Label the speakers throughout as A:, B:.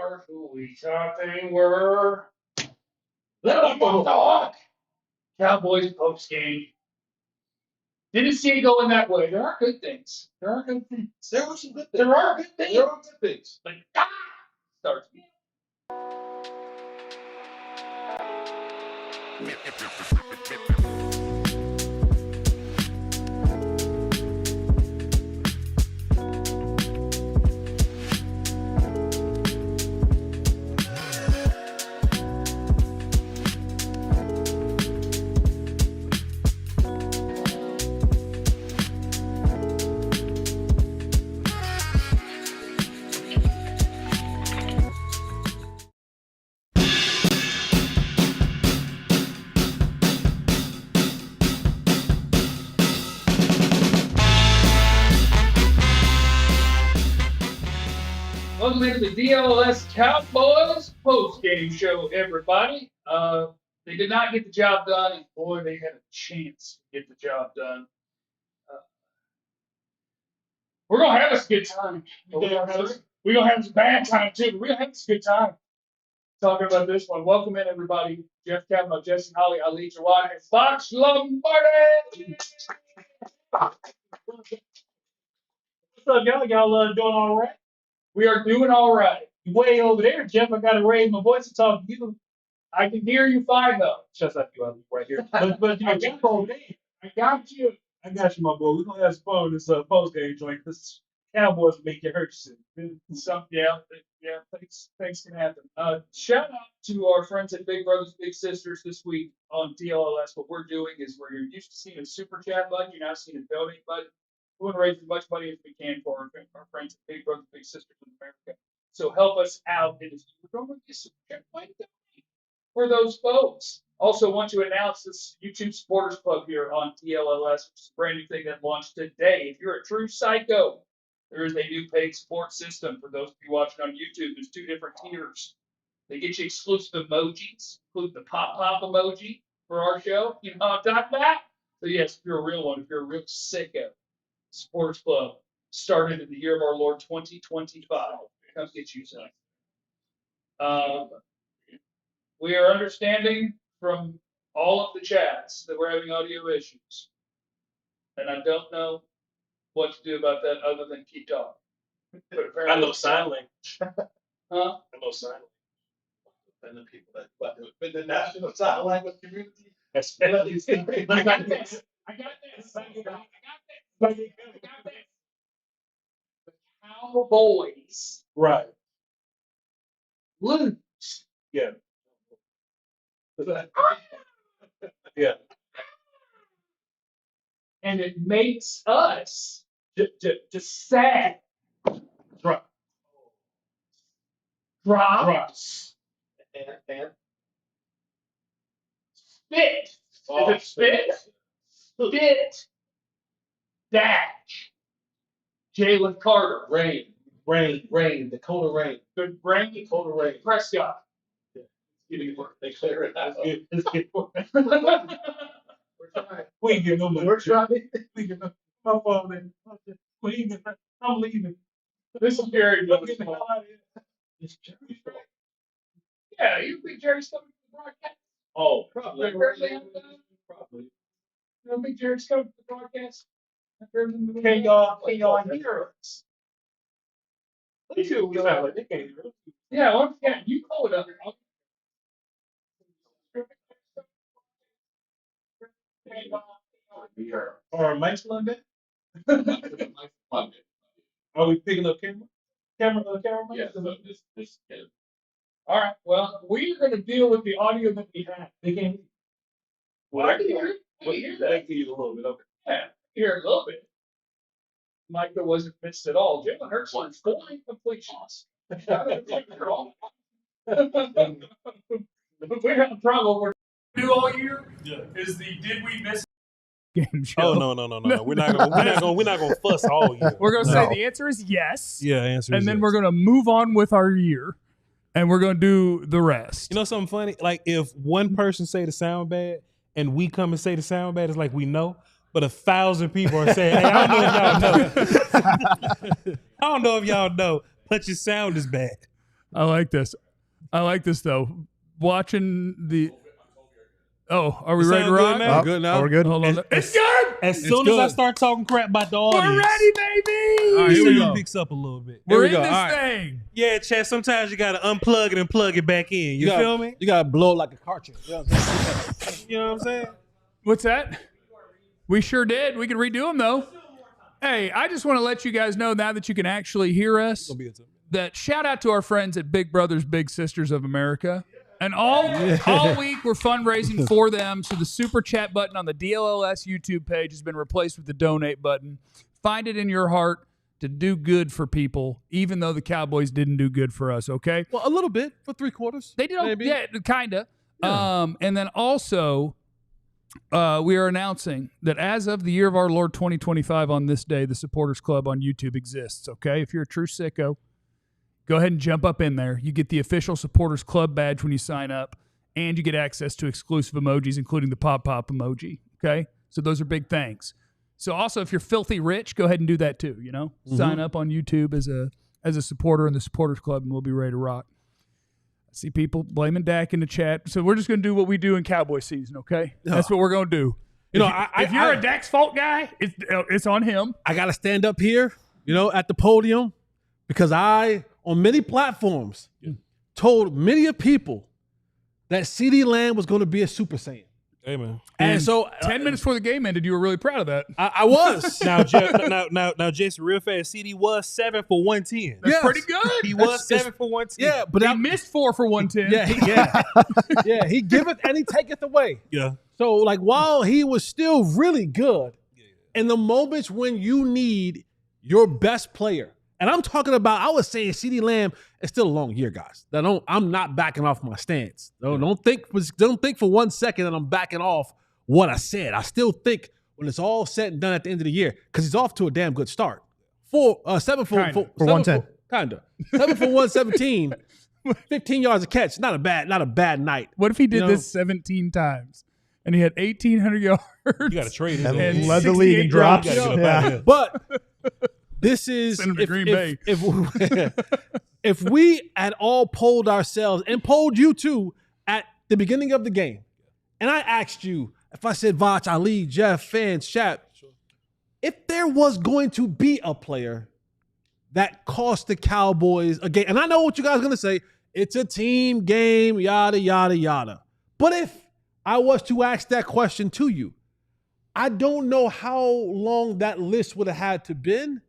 A: are who we thought they were. Little Dog. Cowboys postgame. Didn't see it going that way. There are good things. There are good things.
B: There were some good things.
A: There are good things.
B: There are good things.
A: But starts. Welcome into the DLLS Cowboys postgame show, everybody. They did not get the job done, and boy, they had a chance to get the job done. We're going to have us a good time. We're going to have us a bad time, too. But we're going to have us a good time talking about this one. Welcome in, everybody. Jeff Cavanaugh, Jesse Holly, Ali Jawad, and Fox Lombardi. What's up, y'all? Y'all doing all right? We are doing all right. Way over there, Jeff. I got to raise my voice to talk to you. I can hear you fine, though. Just like you right here. But you know, I got you. I got you, my boy. We're going to have some fun with this post-game joint because Cowboys make you hurt yourself. Yeah, things can happen. Shout out to our friends at Big Brothers Big Sisters this week on DLLS. What we're doing is we're used to seeing a super chat button. You're now seeing a donate button. We want to raise as much money as we can for our friends at Big Brothers Big Sisters in America. So help us out. And if you don't want to get super chat, why don't for those folks. Also want to announce this YouTube Supporters Club here on DLLS, which is a brand new thing that launched today. If you're a true psycho, there is a new paid support system for those of you watching on YouTube. There's two different tiers. They get you exclusive emojis, include the pop emoji for our show. You know what I'm talking about? So yes, if you're a real one, if you're a real sicko, Supporters Club started in the year of our Lord 2025. Come get you some. We are understanding from all of the chats that we're having audio issues. And I don't know what to do about that other than keep talking.
B: I know sign language.
A: Huh?
B: I know sign language. And the people that in the national sign language community.
A: I got this. The Cowboys.
B: Right.
A: Lose.
B: Yeah. Yeah.
A: And it makes us just sad. Drops.
B: And
A: Spit.
B: Oh,
A: Is it spit? Spit. Dash. Jalen Carter.
B: Rain. Dakota Rain.
A: Good brain.
B: Dakota Rain.
A: Prescott.
B: They clear it out. We're trying.
A: We get no money.
B: We're trying.
A: We get no my phone in. I'm leaving. This is Jerry.
B: It's Jerry's fault.
A: Yeah, you think Jerry's coming to the broadcast?
B: Oh, probably.
A: Probably. You don't think Jerry's coming to the broadcast? Can y'all hear us?
B: They too. We sound like they can't hear us.
A: Yeah, once again, you call it up.
B: Or Mike's plugged in? Are we picking up camera?
A: Camera.
B: Yeah, this
A: All right. Well, we're going to deal with the audio that we have.
B: they can't.
A: Well, I can hear it. I can hear that.
B: They can hear a little bit. Okay.
A: Yeah, hear it a little bit. Micah wasn't missed at all. Jalen Hurts won 4 incompletions. We're having trouble. We're do all year.
B: Yeah.
A: Is the did we miss
C: game show?
D: Oh no. We're not gonna fuss all year.
C: We're gonna say the answer is yes.
D: Yeah, answer is
C: and then
D: yes.
C: we're gonna move on with our year, and we're gonna do the rest.
D: You know something funny? Like if one person say the sound bad and we come and say the sound bad, it's like we know. But 1,000 people are saying, "Hey, I don't know if y'all know. I don't know if y'all know, but your sound is bad."
C: I like this. I like this though. Watching the. Oh, are we ready to
D: sound good
C: rock?
D: now?
E: Oh,
D: Good now.
E: We're good.
C: Hold on. It's good.
D: As soon as I start talking crap about the audience,
C: We're ready, baby.
D: all right,
E: Here we
D: sound
E: go.
D: picks up a little bit.
C: We're
E: we
C: in
E: go.
C: this
E: All right.
C: thing.
D: Yeah, Chad, sometimes you got to unplug it and plug it back in. You feel me?
E: You gotta blow like a cartridge. You know what I'm saying?
D: You know what I'm saying?
C: What's that? We sure did. We could redo them though. Hey, I just want to let you guys know now that you can actually hear us. That shout out to our friends at Big Brothers Big Sisters of America. And all week we're fundraising for them. So the super chat button on the DLLS YouTube page has been replaced with the donate button. Find it in your heart to do good for people, even though the Cowboys didn't do good for us, okay?
E: Well, a little bit for 3/4.
C: They did,
E: maybe.
C: yeah, kind of. And then also, we are announcing that as of the year of our Lord 2025 on this day, the Supporters Club on YouTube exists, okay? If you're a true sicko, go ahead and jump up in there. You get the official Supporters Club badge when you sign up, and you get access to exclusive emojis, including the pop emoji, okay? So those are big things. So also, if you're filthy rich, go ahead and do that too, you know? Sign up on YouTube as a supporter in the Supporters Club, and we'll be ready to rock. I see people blaming Dak in the chat. So we're just going to do what we do in Cowboy season, okay? That's what we're going to do.
E: You know,
C: If you're a Dak's fault guy, it's on him.
E: I gotta stand up here, at the podium, because I, on many platforms, told many of people that CeeDee Lamb was going to be a Super Saiyan.
D: Hey, man.
E: And so
C: 10 minutes before the game ended, you were really proud of that.
E: I was.
D: Now, Jason, real fast, CD was 7 for 110.
C: That's
E: Yes.
C: pretty good.
D: He was 7 for 110.
E: Yeah, but
C: He missed 4 for 110.
E: yeah, he giveth and he taketh away.
D: Yeah.
E: So, like, while he was still really good, in the moments when you need your best player, and I'm talking about, I was saying CeeDee Lamb is still a long year, guys. I'm not backing off my stance. Don't think for 1 second that I'm backing off what I said. I still think when it's all said and done at the end of the year, because he's off to a damn good start. 7 for 110. Kinda. 7 for 117. 15 yards a catch. Not a bad night.
C: What if he did this 17 times and he had 1,800 yards?
D: You got to trade his
C: And
D: ass.
F: led the league in
C: 68
F: drops.
D: You gotta get up out of here.
E: But this is
C: Send him to Green Bay.
E: if we had all polled ourselves and polled you too at the beginning of the game, and I asked you, if I said Vach, Ali, Jeff, fans, chat, if there was going to be a player that cost the Cowboys a game, and I know what you guys are going to say, it's a team game, yada, yada, yada. But if I was to ask that question to you, I don't know how long that list would have had to been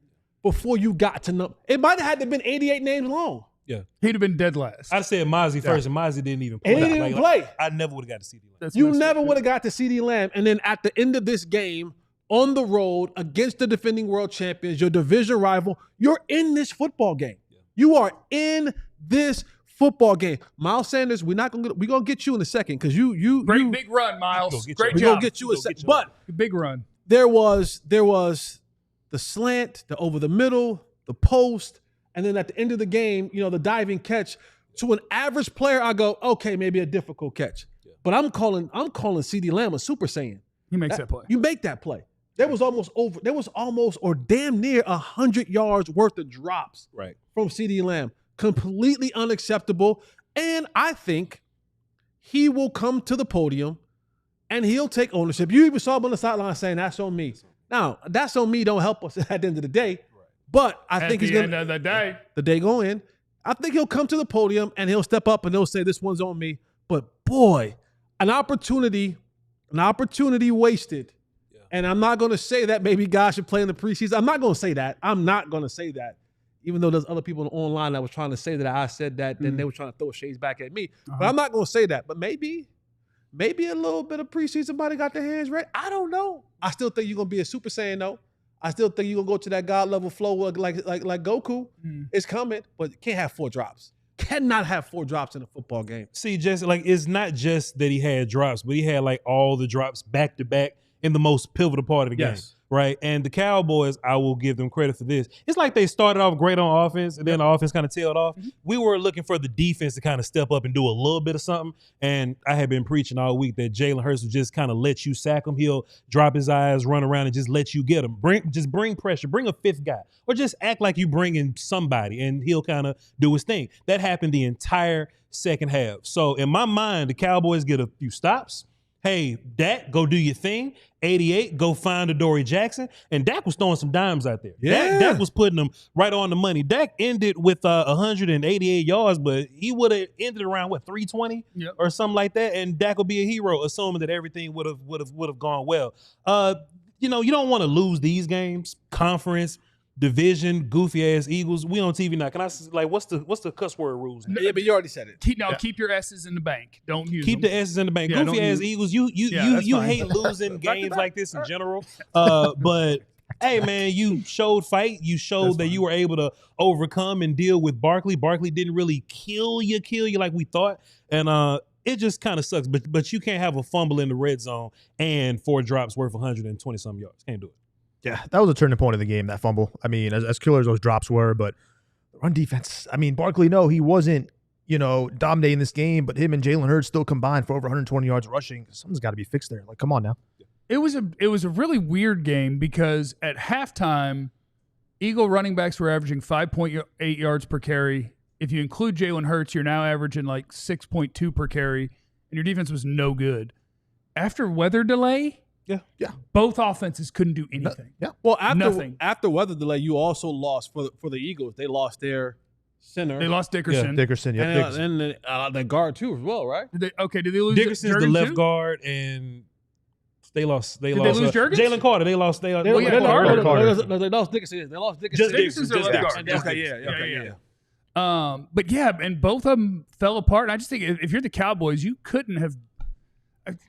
E: before you got to know. It might have had to have been 88 names long.
D: Yeah.
C: He'd have been dead last.
D: I said Mozzie first, and Mozzie didn't even play.
E: And he didn't play.
D: I never would have got to CD Lamb.
C: That's
E: You
C: messed
E: never
C: up.
E: would have got to CeeDee Lamb. And then at the end of this game, on the road against the defending world champions, your division rival, you're in this football game. You are in this football game. Miles Sanders, we're gonna get you in a second because you
C: Big run, Miles.
D: We're gonna get
C: Great
E: we're
C: job.
E: gonna get you in a second.
D: you.
E: But
C: Big run.
E: there was the slant, the over the middle, the post, and then at the end of the game, the diving catch. To an average player, I go, okay, maybe a difficult catch. But I'm calling CeeDee Lamb a Super Saiyan.
C: He makes that play.
E: You make that play. There was almost or damn near 100 yards worth of drops from CeeDee Lamb. Completely unacceptable. And I think he will come to the podium and he'll take ownership. You even saw him on the sideline saying, that's on me. Now, that's on me don't help us at the end of the day. But I think he's going to,
C: end of the day.
E: the day going in, I think he'll come to the podium and he'll step up and he'll say, this one's on me. But boy, an opportunity wasted. Yeah. And I'm not going to say that maybe guys should play in the preseason. I'm not going to say that. Even though there's other people online that was trying to say that I said that, then they were trying to throw shades back at me. But I'm not going to say that. But maybe a little bit of preseason might have got their hands ready. I don't know. I still think you're going to be a Super Saiyan, though. I still think you're going to go to that God level flow like Goku. It's coming, but you can't have 4 drops. Cannot have 4 drops in a football game.
D: See, Jesse, it's not just that he had drops, but he had all the drops back to back in the most pivotal part of the game. right? And the Cowboys, I will give them credit for this. It's like they started off great on offense, and then the offense kind of tailed off. We were looking for the defense to kind of step up and do a little bit of something. And I had been preaching all week that Jalen Hurts will just kind of let you sack him. He'll drop his eyes, run around, and just let you get him. Bring pressure. Bring a fifth guy, or just act like you bring in somebody, and he'll kind of do his thing. That happened the entire second half. So in my mind, the Cowboys get a few stops. Hey, Dak, go do your thing. 88, go find Adoree Jackson. And Dak was throwing some dimes out there.
E: Yeah.
D: Dak was putting them right on the money. Dak ended with 188 yards, but he would have ended around, 320 or something like that. And Dak will be a hero, assuming that everything would have gone well. You don't want to lose these games. Conference, division, goofy ass Eagles. We on TV now. Can I what's the cuss word rules?
E: Yeah, but you already said it.
C: Keep your S's in the bank. Don't use
D: Keep
C: them.
D: the S's in the bank.
C: Yeah,
D: Goofy ass Eagles. You
C: fine.
D: hate losing games like this in general. But hey man, you showed fight. You showed that you were able to overcome and deal with Barkley. Barkley didn't really kill you like we thought. And it just kind of sucks. But you can't have a fumble in the red zone and 4 drops worth 120 some yards. Can't do it.
F: Yeah, that was a turning point of the game, that fumble. I mean, as killer as those drops were, but run defense, I mean, Barkley, no, he wasn't, dominating this game, but him and Jalen Hurts still combined for over 120 yards rushing. Something's got to be fixed there. Like, come on now.
C: It was a really weird game because at halftime, Eagle running backs were averaging 5.8 yards per carry. If you include Jalen Hurts, you're now averaging like 6.2 per carry, and your defense was no good. After weather delay, both offenses couldn't do anything.
E: Well,
C: Nothing.
E: after weather delay, you also lost for the Eagles. They lost their center.
C: They lost Dickerson.
F: Dickerson,
E: and the guard too as well, right?
C: Did they lose
D: Dickerson's the
C: Jurgens
D: left
C: too?
D: guard, and they lost. Did
C: they lose Jurgens?
D: Jalen Carter. They lost.
E: They lost Dickerson. They lost Dickerson.
D: Just
C: Dickerson's their
D: Dickerson.
C: left guard.
E: Okay,
C: yeah. But yeah, and both of them fell apart. And I just think if you're the Cowboys, you couldn't have.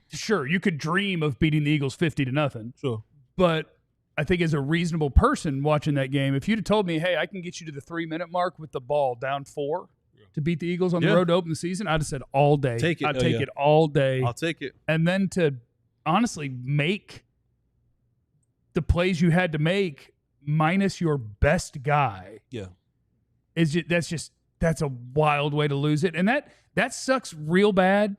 C: Sure, you could dream of beating the Eagles 50-0.
D: Sure.
C: But I think as a reasonable person watching that game, if you'd have told me, hey, I can get you to the 3-minute mark with the ball down 4 to beat the Eagles on the road to open the season, I'd have said all day.
E: Take it.
C: I'd take it all day.
E: I'll take it.
C: And then to honestly make the plays you had to make minus your best guy.
D: Yeah.
C: That's a wild way to lose it. And that sucks real bad.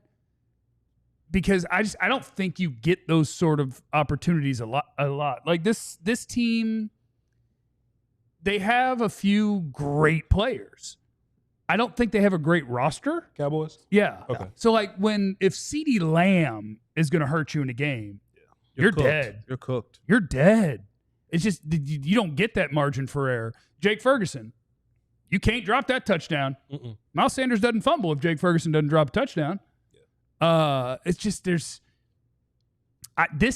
C: Because I don't think you get those sort of opportunities a lot. Like this team, they have a few great players. I don't think they have a great roster.
D: Cowboys?
C: Yeah.
D: Okay.
C: So like if CeeDee Lamb is going to hurt you in a game, you're dead.
E: You're cooked.
C: You're dead. It's just you don't get that margin for error. Jake Ferguson, you can't drop that touchdown. Miles Sanders doesn't fumble if Jake Ferguson doesn't drop a touchdown. It's just this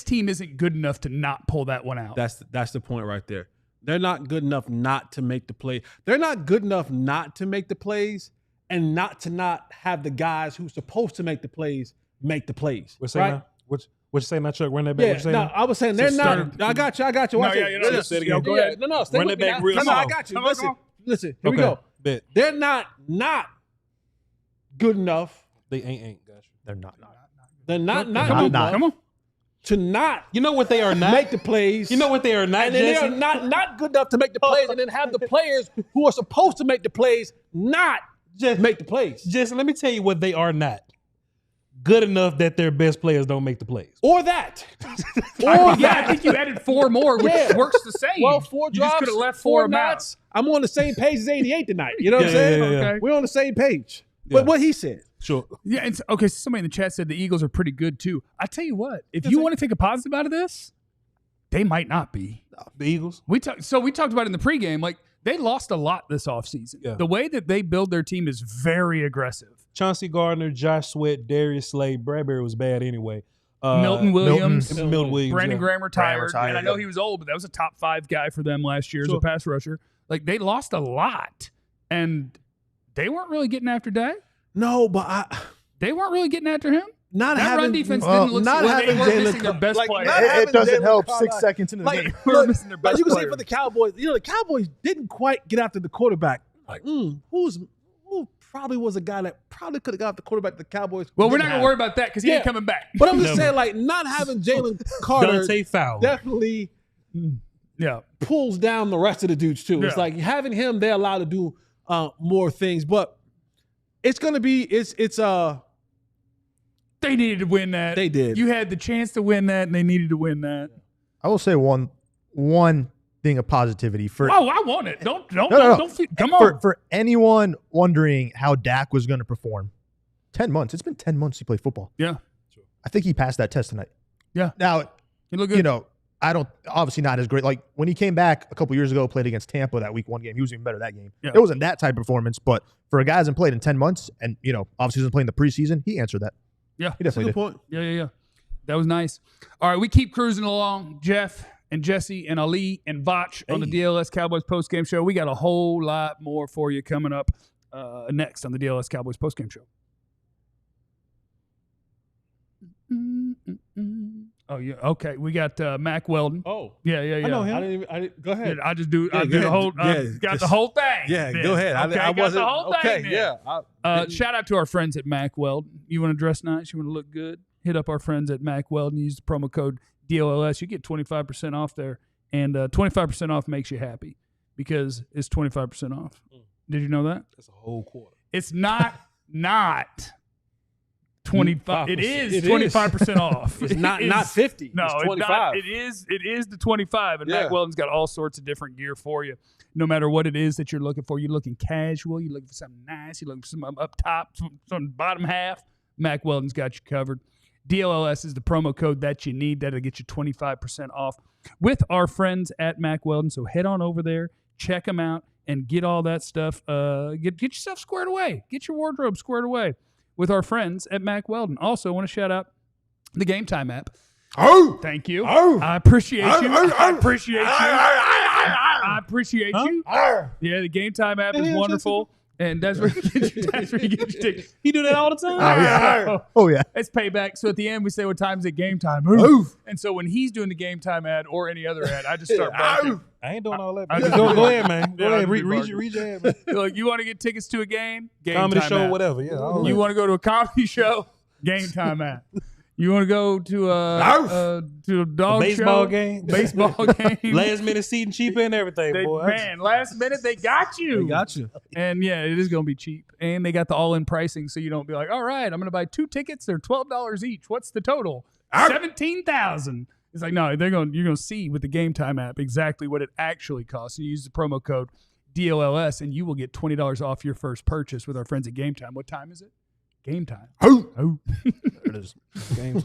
C: team isn't good enough to not pull that one out.
E: That's the point right there. They're not good enough not to make the play. They're not good enough not to make the plays and not have the guys who's supposed to make the plays make the plays.
D: What's
E: right?
D: What you say, not Chuck? Run that back.
E: Yeah, I was saying they're not. I got you. Watch it.
D: Say it again.
E: Go ahead. No, stay
D: Run
E: with
D: that
E: me
D: back
E: now.
D: real
E: No,
D: small.
E: I got you. Listen. Here we
D: Okay.
E: go.
D: Bet.
E: They're not good enough.
D: They ain't. Gotcha.
F: They're not.
E: They're not
F: Come
E: good
F: on.
E: enough
C: Come on.
E: to not
D: You know what they are not?
E: make the plays.
D: You know what they are not,
E: And then they
D: Jesse?
E: are not good enough to make the plays, and then have the players who are supposed to make the plays not
D: Just
E: make the plays.
D: Jesse, let me tell you what they are not. Good enough that their best players don't make the plays.
E: Or that.
C: I think you added 4 more, which
E: Yeah.
C: works the same.
E: Well, 4
C: you
E: drops,
C: just could have left
E: 4
C: 4
E: knots. I'm on the same page as 88 tonight. You know what I'm
D: Yeah,
E: saying?
D: yeah, yeah.
C: Okay.
E: We're on the same page.
D: Yeah.
E: But what he said.
D: Sure.
C: Yeah, okay, so somebody in the chat said the Eagles are pretty good too. I tell you what, if you want to take a positive out of this, they might not be.
D: The Eagles?
C: We talked about it in the pregame, like they lost a lot this offseason.
D: Yeah.
C: The way that they build their team is very aggressive.
D: Chauncey Gardner, Josh Sweat, Darius Slade, Bradbury was bad anyway.
C: Milton Williams,
D: Milton Williams.
C: Brandon Graham retired,
F: retired,
C: and I know
F: yeah.
C: he was old, but that was a top 5 guy for them last year as
D: Sure.
C: a pass rusher. Like they lost a lot, and they weren't really getting after Dak.
E: No, but
C: They weren't really getting after him.
E: not
C: That
E: having
C: run defense didn't look
E: not
C: they
E: having
C: were missing
E: Jalen
C: their best
E: like,
C: player.
E: not having
F: It doesn't
E: Jalen
F: help
E: Carter-
F: 6 seconds into the game.
C: They were missing their
E: Like
C: best
E: you can say
C: player.
E: for the Cowboys, the Cowboys didn't quite get after the quarterback. Like, who probably was a guy that probably could have got the quarterback the Cowboys.
C: Well, we're not
E: didn't
C: going to
E: have.
C: worry about that because he ain't coming back.
E: But I'm just
D: Never.
E: saying, like, not having Jalen Carter
D: Dante Fowler.
E: definitely
C: Yeah.
E: pulls down the rest of the dudes too. It's
C: Yeah.
E: like having him, they're allowed to do more things, but it's gonna be
C: They needed to win that.
E: They did.
C: You had the chance to win that, and they needed to win that.
F: I will say one thing of positivity for
C: Oh, I want it. Don't come on.
F: for anyone wondering how Dak was going to perform. 10 months. It's been 10 months he played football.
C: Yeah.
F: I think he passed that test tonight.
C: Yeah.
F: Now,
C: You look good.
F: you know, I don't obviously not as great. Like when he came back a couple years ago, played against Tampa that week 1 game. He was even better that game.
C: Yeah.
F: It wasn't that type of performance, but for a guy who hasn't played in 10 months and, you know, obviously hasn't played in the preseason, he answered that.
C: Yeah.
F: He definitely
E: good
F: did.
E: point.
C: Yeah. That was nice. All right, we keep cruising along. Jeff and Jesse and Ali and Vach on the DLS Cowboys postgame show. We got a whole lot more for you coming up next on the DLS Cowboys postgame show. Oh yeah, okay. We got Mac Weldon.
E: Oh,
C: Yeah.
E: I know him. I didn't, go ahead.
C: I just do.
E: Yeah,
C: I
E: go
C: do the
E: ahead.
C: whole.
E: Yeah,
C: got the
E: just-
C: whole thing.
E: Yeah,
C: then.
E: go ahead.
C: Okay,
E: I
C: got
E: wasn't
C: the whole
E: okay.
C: thing.
E: Yeah.
C: Shout out to our friends at Mac Weldon. You want to dress nice? You want to look good? Hit up our friends at Mac Weldon. Use the promo code DLLS. You get 25% off there, and 25% off makes you happy because it's 25% off. Did you know that?
D: That's a whole quarter.
C: It's not 25. It is 25% off.
E: It's not
C: It
E: not
C: is-
E: 50.
C: No,
E: it's
C: it's
E: 25.
C: not. It is the 25, and
E: Yeah.
C: Mac Weldon's got all sorts of different gear for you. No matter what it is that you're looking for, you're looking casual, you're looking for something nice, you're looking for something up top, some bottom half. Mac Weldon's got you covered. DLLS is the promo code that you need. That'll get you 25% off with our friends at Mac Weldon. So head on over there, check them out, and get all that stuff. Get yourself squared away. Get your wardrobe squared away with our friends at Mac Weldon. Also, I want to shout out the Game Time app.
F: Oh!
C: Thank you.
F: Oh!
C: I appreciate you. I appreciate you. I appreciate you. Yeah, the Game Time app is wonderful. And that's where you get your tickets.
D: He do that all the time.
F: Oh, yeah. Oh, yeah.
C: It's payback. So at the end, we say what time's it game time. Move. And so when he's doing the Game Time ad or any other ad, I just start barking.
D: I ain't doing all that.
C: I
D: Man.
C: just-
D: Go ahead, man. Go
C: Yeah,
D: ahead.
C: I'll be
D: Read
C: barking.
D: your ad, man.
C: Look, you want to get tickets to a game? Game
D: Comedy
C: Time
D: show,
C: app.
D: whatever. Yeah. all
C: You
D: that.
C: want to go to a comedy show? Game Time app. You want to go to a dog
D: baseball
C: show?
D: game.
C: Baseball game.
D: Last minute seating cheaper and everything,
C: They-
D: boy.
C: man, last minute they got you.
E: They got you.
C: And yeah, it is going to be cheap. And they got the all-in pricing, so you don't be like, all right, I'm going to buy 2 tickets. They're $12 each. What's the total? $17,000. It's like, no, you're going to see with the Game Time app exactly what it actually costs. You use the promo code DLLS, and you will get $20 off your first purchase with our friends at Game Time. What time is it? Game Time. Oh.
F: There it is.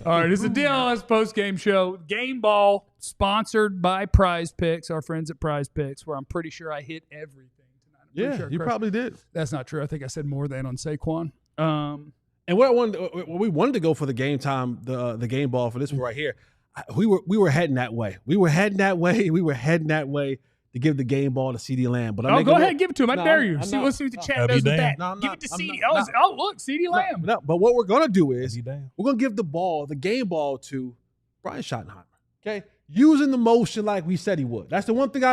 C: All right, it's a DLS post-game show. Game Ball, sponsored by Prize Picks, our friends at Prize Picks, where I'm pretty sure I hit everything tonight. I'm pretty
E: Yeah,
C: sure I
E: you
C: crushed-
E: probably did.
C: That's not true. I think I said more than on Saquon.
E: And what we wanted to go for the Game Time, the game ball for this one right here. We were heading that way. We were heading that way to give the game ball to CeeDee Lamb. But
C: go ahead, give it to him. I
E: No,
C: dare you.
E: I'm
C: See,
E: not.
C: let's see what the chat
D: I'll be
C: does with
D: damned.
C: that.
E: No, I'm
C: give
E: not.
C: it to
E: I'm
C: CeeDee.
E: not.
C: Oh, look, CeeDee Lamb.
E: No, but what we're gonna do is
D: Be damned.
E: we're gonna give the game ball to Brian Schottenheimer. Okay, using the motion like we said he would. That's the one thing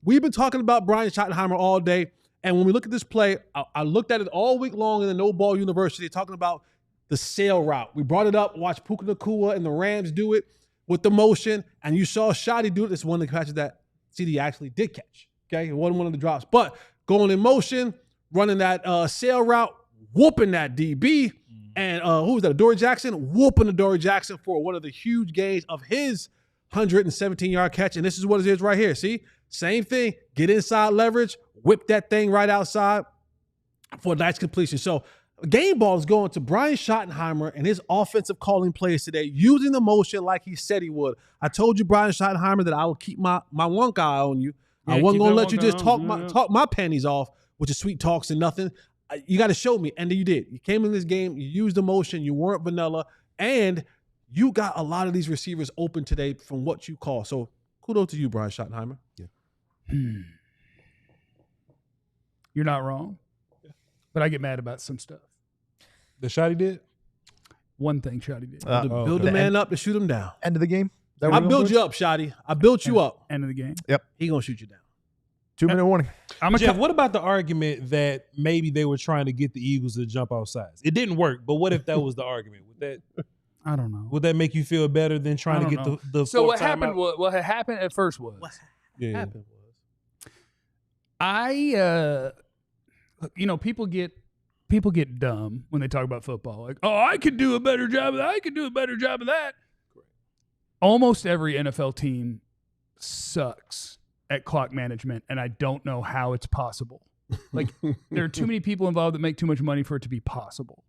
E: we've been talking about Brian Schottenheimer all day. And when we look at this play, I looked at it all week long in the No Ball University talking about the sail route. We brought it up, watched Puka Nacua and the Rams do it with the motion, and you saw Shotty do it. It's one of the catches that CeeDee actually did catch. Okay, it wasn't one of the drops, but going in motion, running that sail route, whooping that DB, and who was that? Dory Jackson, whooping the Dory Jackson for one of the huge gains of his 117-yard catch. And this is what it is right here. See, same thing. Get inside leverage, whip that thing right outside for a nice completion. So game ball is going to Brian Schottenheimer and his offensive calling plays today, using the motion like he said he would. I told you, Brian Schottenheimer, that I would keep my one eye on you.
C: Yeah,
E: I wasn't
C: keep
E: going to
C: that
E: let you
C: one
E: just
C: eye on,
E: talk my panties off with your sweet talks and nothing. You got to show me. And you did. You came in this game, you used the motion, you weren't vanilla, and you got a lot of these receivers open today from what you call. So kudos to you, Brian Schottenheimer. Yeah.
C: You're not wrong. But I get mad about some stuff.
D: The shot he did?
C: One thing Shotty did.
E: Build the man up to shoot him down.
F: End of the game.
E: I build you up, Shotty. I built you up.
C: End of the game.
E: He gonna shoot you down.
F: 2-minute warning.
C: I'm a
D: Jeff, what about the argument that maybe they were trying to get the Eagles to jump off sides? It didn't work, but what if that was the argument? Would that
C: I don't know.
D: Would that make you feel better than trying to
C: I
D: get
C: don't
D: the
C: So
D: fourth
C: what happened?
D: timeout?
C: What had happened at first was
D: Yeah.
E: happened was
C: people get dumb when they talk about football. Like, oh, I could do a better job of that. I could do a better job of that. Almost every NFL team sucks at clock management, and I don't know how it's possible. Like, there are too many people involved that make too much money for it to be possible.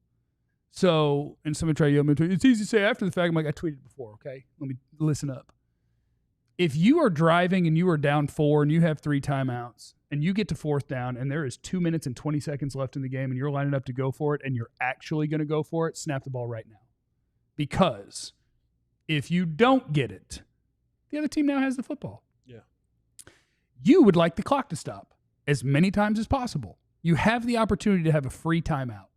C: So, and somebody try to yell at me, it's easy to say after the fact. I'm like, I tweeted before, okay? Let me listen up. If you are driving and you are down 4 and you have 3 timeouts and you get to 4th down and there is 2 minutes and 20 seconds left in the game and you're lining up to go for it and you're actually going to go for it, snap the ball right now. Because if you don't get it, the other team now has the football.
E: Yeah.
C: You would like the clock to stop as many times as possible. You have the opportunity to have a free timeout.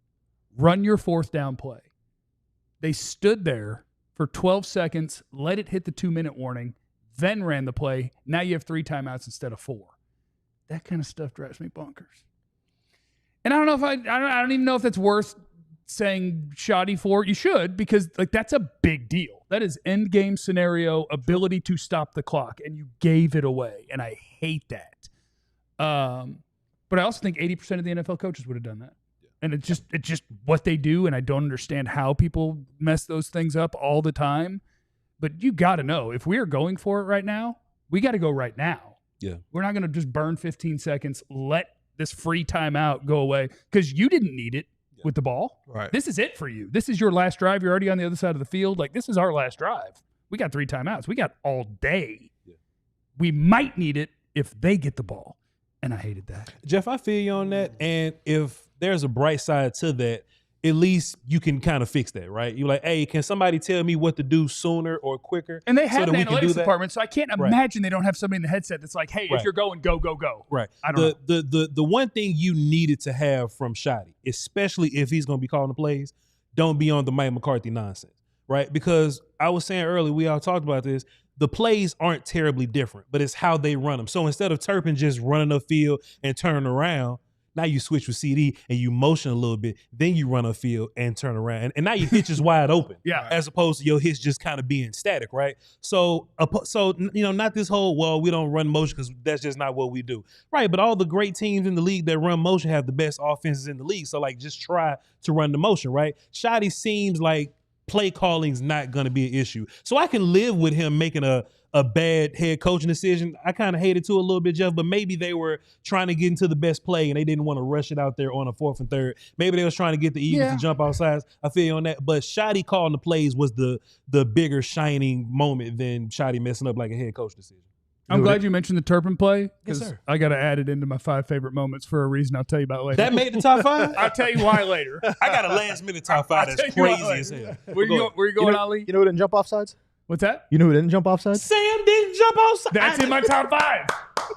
C: Run your 4th down play. They stood there for 12 seconds, let it hit the 2-minute warning, then ran the play. Now you have 3 timeouts instead of 4. That kind of stuff drives me bonkers. And I don't know if I don't even know if that's worth saying shoddy for. You should, because like that's a big deal. That is end game scenario, ability to stop the clock, and you gave it away, and I hate that. But I also think 80% of the NFL coaches would have done that. And it's just what they do, and I don't understand how people mess those things up all the time. But you got to know, if we are going for it right now, we got to go right now.
D: Yeah.
C: We're not going to just burn 15 seconds, let this free timeout go away, because you didn't need it with the ball.
E: right.
C: This is it for you. This is your last drive. You're already on the other side of the field. Like, this is our last drive. We got 3 timeouts. We got all day.
D: Yeah.
C: We might need it if they get the ball. And I hated that.
D: Jeff, I feel you on that. And if there's a bright side to that, at least you can kind of fix that, right? You're like, hey, can somebody tell me what to do sooner or quicker?
C: And they have
D: so
C: an
D: that we can do
C: analytics
D: that?
C: department, so I can't imagine they don't have somebody in the headset that's like, hey, if
D: Right.
C: you're going, go, go, go.
D: Right.
C: I don't know.
D: The one thing you needed to have from Shotty, especially if he's going to be calling the plays, don't be on the Mike McCarthy nonsense, right? Because I was saying earlier, we all talked about this, the plays aren't terribly different, but it's how they run them. So instead of Turpin just running the field and turning around, now you switch with CeeDee and you motion a little bit, then you run a field and turn around. And now your hitch is wide open.
C: Yeah.
D: As opposed to your hitch just kind of being static, right? So not this whole, well, we don't run motion because that's just not what we do. Right, but all the great teams in the league that run motion have the best offenses in the league. So, like, just try to run the motion, right? Shotty seems like play calling's not going to be an issue. So I can live with him making a bad head coaching decision. I kind of hate it too a little bit, Jeff, but maybe they were trying to get into the best play and they didn't want to rush it out there on a 4th and 3rd. Maybe they was trying to get the Eagles to jump off sides. I feel you on that. But Shotty calling the plays was the bigger shining moment than Shotty messing up like a head coach decision.
C: I'm glad you mentioned the Turpin play, because
D: Yes, sir.
C: I got to add it into my 5 favorite moments for a reason I'll tell you about later.
D: That made the top 5?
C: I'll tell you why later.
D: I got a last minute top 5
C: I'll
D: that's
C: tell you why
D: crazy as
C: later.
D: hell.
C: Where you going, Ali?
F: You know who didn't jump off sides?
C: What's that?
F: You know who didn't jump off sides?
D: Sam didn't jump outside.
C: That's in my top 5.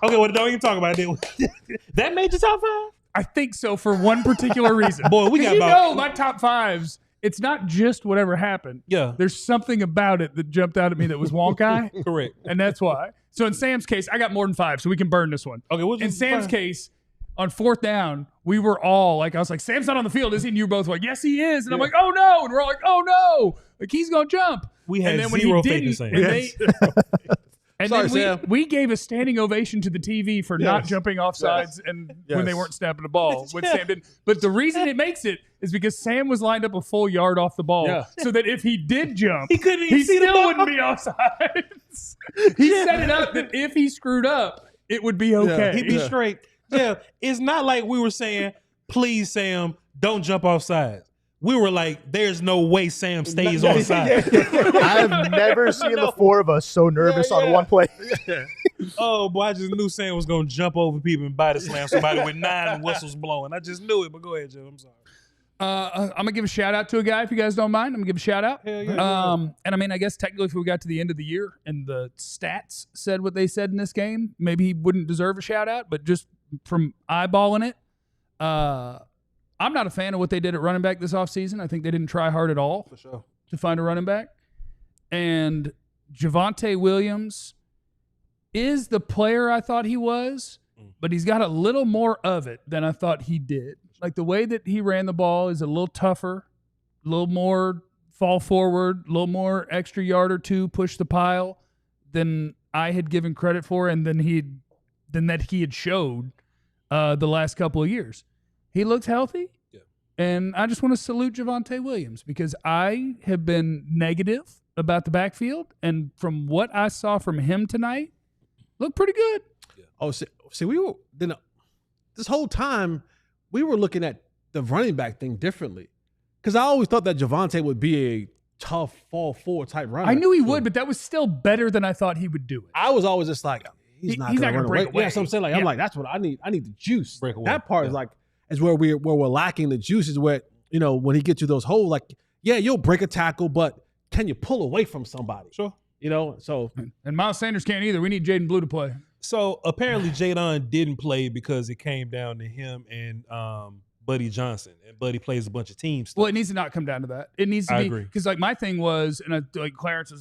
D: Okay, well, don't even talk about it. That made the top 5?
C: I think so, for one particular reason.
D: Boy, we
C: 'Cause
D: got
C: you
D: about-
C: know my top 5s, it's not just whatever happened.
D: Yeah.
C: There's something about it that jumped out at me that was wonky,
D: Correct.
C: and that's why. So in Sam's case, I got more than 5, so we can burn this one.
D: Okay, we'll
C: In
D: just
C: Sam's
D: fine.
C: case, on 4th down, we were all like, I was like, Sam's not on the field, is he? And you were both like, yes, he is. And I'm like, oh no. And we're all like, oh no. Like, he's going to jump.
D: We had
C: and then when
D: zero
C: he
D: faith in
C: didn't,
D: Sam.
C: and they- and
E: Sorry,
C: then
E: Sam.
C: we gave a standing ovation to the TV for not
E: Yes.
C: jumping off sides and when they
E: Yes.
C: weren't snapping the ball. When Sam didn't. But the reason it makes it is because Sam was lined up a full yard off the ball,
E: Yeah.
C: so that if he did jump,
D: He couldn't even
C: he
D: see the
C: still
D: ball.
C: wouldn't be off sides. He set it up that if he screwed up, it would be okay.
D: He'd be straight. Yeah, it's not like we were saying, please, Sam, don't jump off sides. We were like, there's no way Sam stays on side.
F: I've never seen the 4 of us so nervous on one play.
D: Oh, boy, I just knew Sam was going to jump over people and body slam somebody with 9 whistles blowing. I just knew it, but go ahead, Jeff. I'm sorry.
C: I'm gonna give a shout out to a guy if you guys don't mind. I'm gonna give a shout out.
D: Hell yeah.
C: And I mean, I guess technically, if we got to the end of the year and the stats said what they said in this game, maybe he wouldn't deserve a shout out. But just from eyeballing it, I'm not a fan of what they did at running back this offseason. I think they didn't try hard at all
D: For sure.
C: to find a running back. And Javonte Williams is the player I thought he was, but he's got a little more of it than I thought he did. Like, the way that he ran the ball is a little tougher, a little more fall forward, a little more extra yard or two, push the pile than I had given credit for, and than he had showed the last couple of years. He looks healthy, and I just want to salute Javonte Williams because I have been negative about the backfield, and from what I saw from him tonight, looked pretty good.
E: Oh, see, we were this whole time we were looking at the running back thing differently, because I always thought that Javonte would be a tough fall forward type runner.
C: I knew he would, but that was still better than I thought he would do it.
E: I was always just like, he's not going to
C: break away.
E: Yeah, so I'm saying, like,
C: Yeah.
E: I'm like, that's what I need. I need the juice.
D: Break away.
E: That part is where we're lacking the juice. Is where, you know, when he gets you those holes, like, yeah, you'll break a tackle, but can you pull away from somebody?
D: Sure.
E: You know, so
C: And Miles Sanders can't either. We need Jaden Blue to play.
D: So apparently Jadon didn't play because it came down to him and Buddy Johnson, and Buddy plays a bunch of team stuff.
C: Well, it needs to not come down to that. It needs to
D: I
C: be
D: agree.
C: because like my thing was, and like Clarence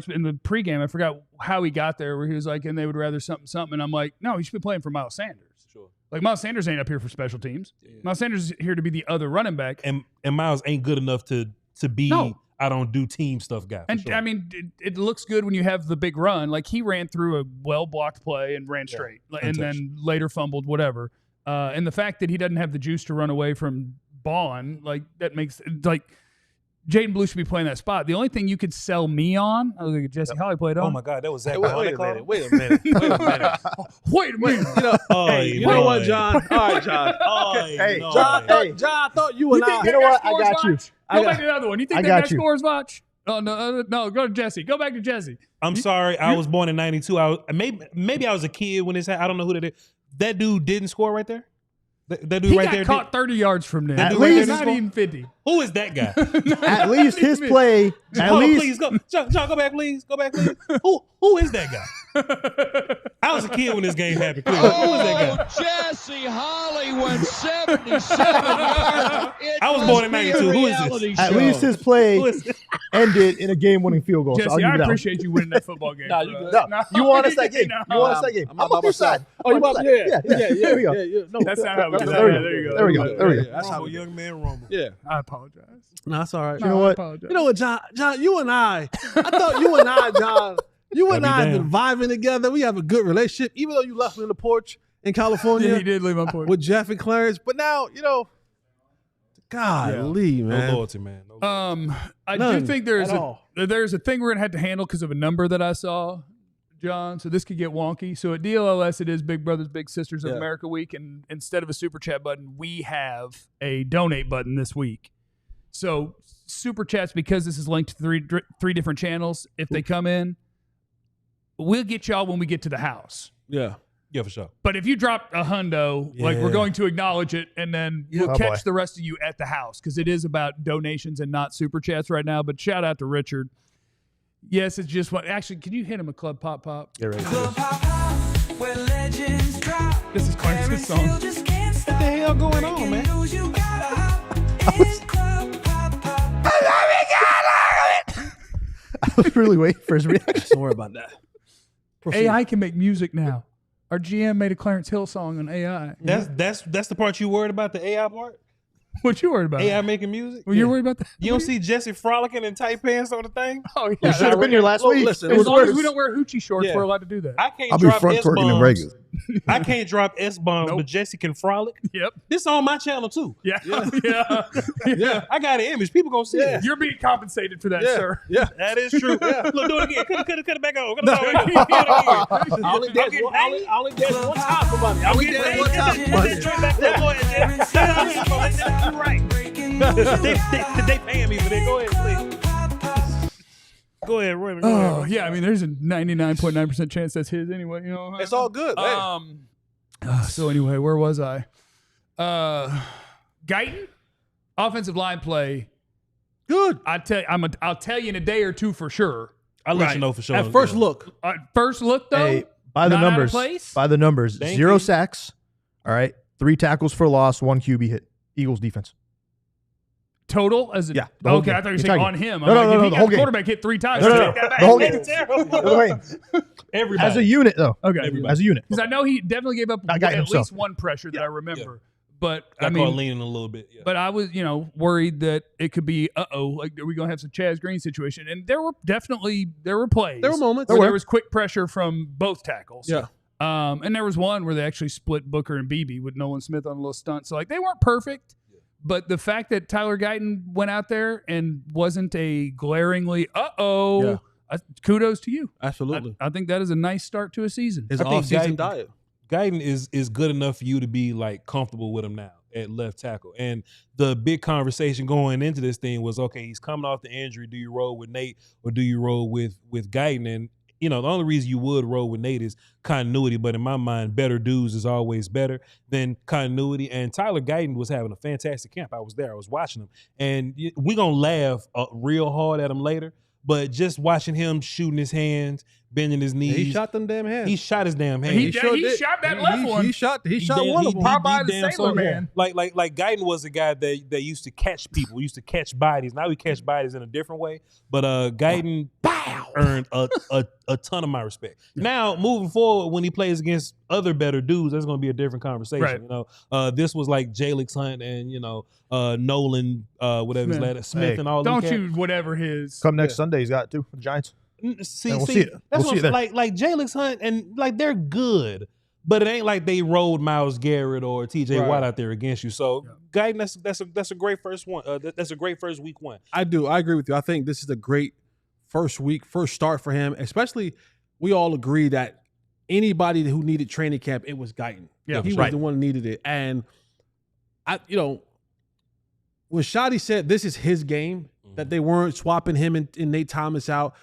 C: in the pregame, I forgot how he got there, where he was like, and they would rather something, and I'm like, no, he should be playing for Miles Sanders.
D: Sure.
C: Like Miles Sanders ain't up here for special teams.
D: Yeah.
C: Miles Sanders is here to be the other running back.
D: And Miles ain't good enough to be
C: No.
D: I don't do team stuff guy.
C: And
D: sure.
C: I mean, it looks good when you have the big run. Like he ran through a well-blocked play and ran straight, and then later fumbled, whatever. And the fact that he doesn't have the juice to run away from Bond, like that makes like Jaden Blue should be playing that spot. The only thing you could sell me on, I look at Jesse Holly played on.
D: Oh my God, that was Zach.
E: wait a minute. Wait a minute.
C: Wait a minute.
E: You know,
D: Hey,
E: you know what, John? All right, John.
F: Hey,
D: no,
E: John,
D: man.
E: John, I thought you and I.
F: You know what? I got you.
C: Go back to the other one. You think
F: I
C: that
F: got
C: guy
F: you.
C: scores much? Oh no. Go to Jesse. Go back to Jesse.
D: I'm sorry, I was born in '92. Maybe I was a kid when this happened. I don't know who that is. That dude didn't score right there. That dude
C: He
D: right
C: got
D: there.
C: caught 30 yards from there.
F: At least-
C: not even 50.
D: Who is that guy?
F: At least his play. At
D: Hold on,
F: least
D: please go, John, go back, please. Go back, please. Who is that guy? I was a kid when this game happened. Please. Who is that guy?
G: Jesse Holly went 77 yards.
D: I was born in '92. Who is this?
F: at least his play
D: Who is this?
F: ended in a game-winning field goal. So I'll
C: Jesse,
F: give
C: I
F: you that one.
C: appreciate you winning that football game.
E: Nah,
C: for
E: you
C: us.
E: good.
F: No, you want us that game.
C: No.
F: You want us that game.
E: I'm
F: I'm
E: not by
F: on your
E: myself.
F: side.
E: Oh, you
F: I'm on
E: about?
F: your
E: Yeah,
F: side. There we go.
E: Yeah. No,
C: That's not how we do
F: There we
C: that.
F: go.
C: There you go.
F: There we go. There we go.
E: That's how
D: Rumble,
E: we.
D: young man rumble.
E: Yeah.
C: I apologize.
E: No, that's all right.
F: You know
C: I
F: what?
C: apologize.
E: You know what, John? John, you and I thought you and I, John, you and I have been vibing together. We have a good relationship, even though you left me on the porch in California
C: Yeah, he did leave on point.
E: with Jeff and Clarence. But now, you know, golly,
D: No
E: man.
D: loyalty, man. No loyalty.
C: I
E: None
C: do think
E: at all.
C: there's a thing we're gonna have to handle because of a number that I saw, John. So this could get wonky. So at DLLS, it is Big Brothers Big Sisters of
E: Yeah.
C: America week, and instead of a super chat button, we have a donate button this week. So super chats, because this is linked to three different channels. If they come in, we'll get y'all when we get to the house.
E: Yeah.
D: Yeah, for sure.
C: But if you drop a hundo, like we're
E: Yeah.
C: going to acknowledge it, and then we'll
F: Oh,
C: catch
F: boy.
C: the rest of you at the house because it is about donations and not super chats right now. But shout out to Richard. Yes, it's just what. Actually, can you hit him a club pop pop?
F: Get ready.
C: This is Clarence's song.
D: What the hell going on, man?
F: I was really waiting for his reaction.
E: Don't worry about that. Proceed.
C: AI can make music now. Our GM made a Clarence Hill song on AI.
D: That's the part you worried about, the AI part?
C: What you worried about?
D: AI making music?
C: Well, you're worried about that?
D: You don't see Jesse frolicking in tight pants on the thing?
C: Oh yeah.
F: You should have been here last week.
E: Listen,
C: As
E: it was
C: long as
E: worse.
C: we don't wear hoochie shorts,
E: Yeah.
C: we're allowed to do that.
D: I can't
H: I'll be
D: drop
H: front
D: S
H: twerking in
D: bombs.
H: Vegas.
D: I can't drop S bombs,
C: Nope.
D: but Jesse can frolic.
C: Yep.
D: This on my channel too.
C: Yeah. Yeah.
D: Yeah, I got an image. People gonna see it.
C: You're being compensated for that,
E: Yeah.
C: sir.
E: Yeah.
D: That is true. Look, do it again. Cut it back on. Cut it again.
E: I only dance one, I only dance one time for money. I only dance one time for money.
D: They paying me for that. Go ahead, please. Go ahead, Roy. Go
C: Oh
D: ahead.
C: yeah, I mean, there's a 99.9% chance that's his anyway. You know,
E: It's all good. Hey.
C: So anyway, where was I? Guyton, offensive line play.
E: Good.
C: I'll tell you in a day or two for sure.
D: I'll let
C: Right.
D: you know for sure.
E: At first look.
C: First look though,
F: Hey, by the
C: not out of
F: numbers.
C: place?
F: By the numbers.
D: Thank
F: 0
D: you.
F: sacks. All right. 3 tackles for loss, 1 QB hit. Eagles defense.
C: total as a,
F: Yeah, the whole
C: okay.
F: game.
C: I thought you were
F: The
C: saying
F: entire
C: on
F: game.
C: him.
F: No,
C: I'm
F: no,
C: like,
F: no,
C: if
F: no,
C: he
F: the
C: got
F: whole
C: the
F: game.
C: quarterback hit 3 times.
F: No, no,
C: take
F: no,
C: that back.
F: the whole game.
D: It's terrible.
F: The whole game.
D: Everybody.
F: As a unit, though.
C: Okay,
F: As a unit.
C: because I know he definitely gave up
F: I got
C: at
F: himself.
C: least one pressure that I remember. But
D: Got
C: I mean,
D: caught leaning a little bit. Yeah.
C: but I was, worried that it could be, like, are we going to have some Chaz Green situation? And there were plays.
E: There were moments.
C: where there was quick pressure from both tackles.
E: Yeah.
C: And there was one where they actually split Booker and Beebe with Nolan Smith on a little stunt. So, like, they weren't perfect. But the fact that Tyler Guyton went out there and wasn't a glaringly, kudos to you.
E: Absolutely.
C: I think that is a nice start to a season.
E: His
D: I think
E: off-season diet.
D: Guyton is good enough for you to be like comfortable with him now at left tackle. And the big conversation going into this thing was, okay, he's coming off the injury. Do you roll with Nate or do you roll with Guyton? And the only reason you would roll with Nate is continuity. But in my mind, better dudes is always better than continuity. And Tyler Guyton was having a fantastic camp. I was there. I was watching him. And we're going to laugh real hard at him later. But just watching him shooting his hands, bending his knees.
E: He shot them damn hands.
D: He shot his damn hands.
C: He shot that left one.
E: He shot one of them.
C: Popeye the
D: damn
C: Sailor
D: so-
C: Man.
D: Like Guyton was a guy that used to catch people, used to catch bodies. Now he catch bodies in a different way. But Guyton earned a ton of my respect. Now, moving forward, when he plays against other better dudes, that's going to be a different conversation.
C: Right.
D: This was like Jalix Hunt and Nolan, whatever his last Smith
F: Hey,
D: and all.
C: Don't
D: them
C: you, whatever his.
F: Come next Sunday, he's got two for the Giants.
D: See,
F: And we'll see it.
D: That's
F: We'll see
D: what
F: it then.
D: like Jalix Hunt and like they're good, but it ain't like they rolled Myles Garrett or TJ
E: Right.
D: Watt out there against you. So, Guyton, that's a great first one. That's a great first week one.
E: I agree with you. I think this is a great first start for him. Especially, we all agree that anybody who needed training camp, it was Guyton.
C: Yeah,
E: he was the one who needed it. And when Shotty said this is his game, that they weren't swapping him and Nate Thomas out,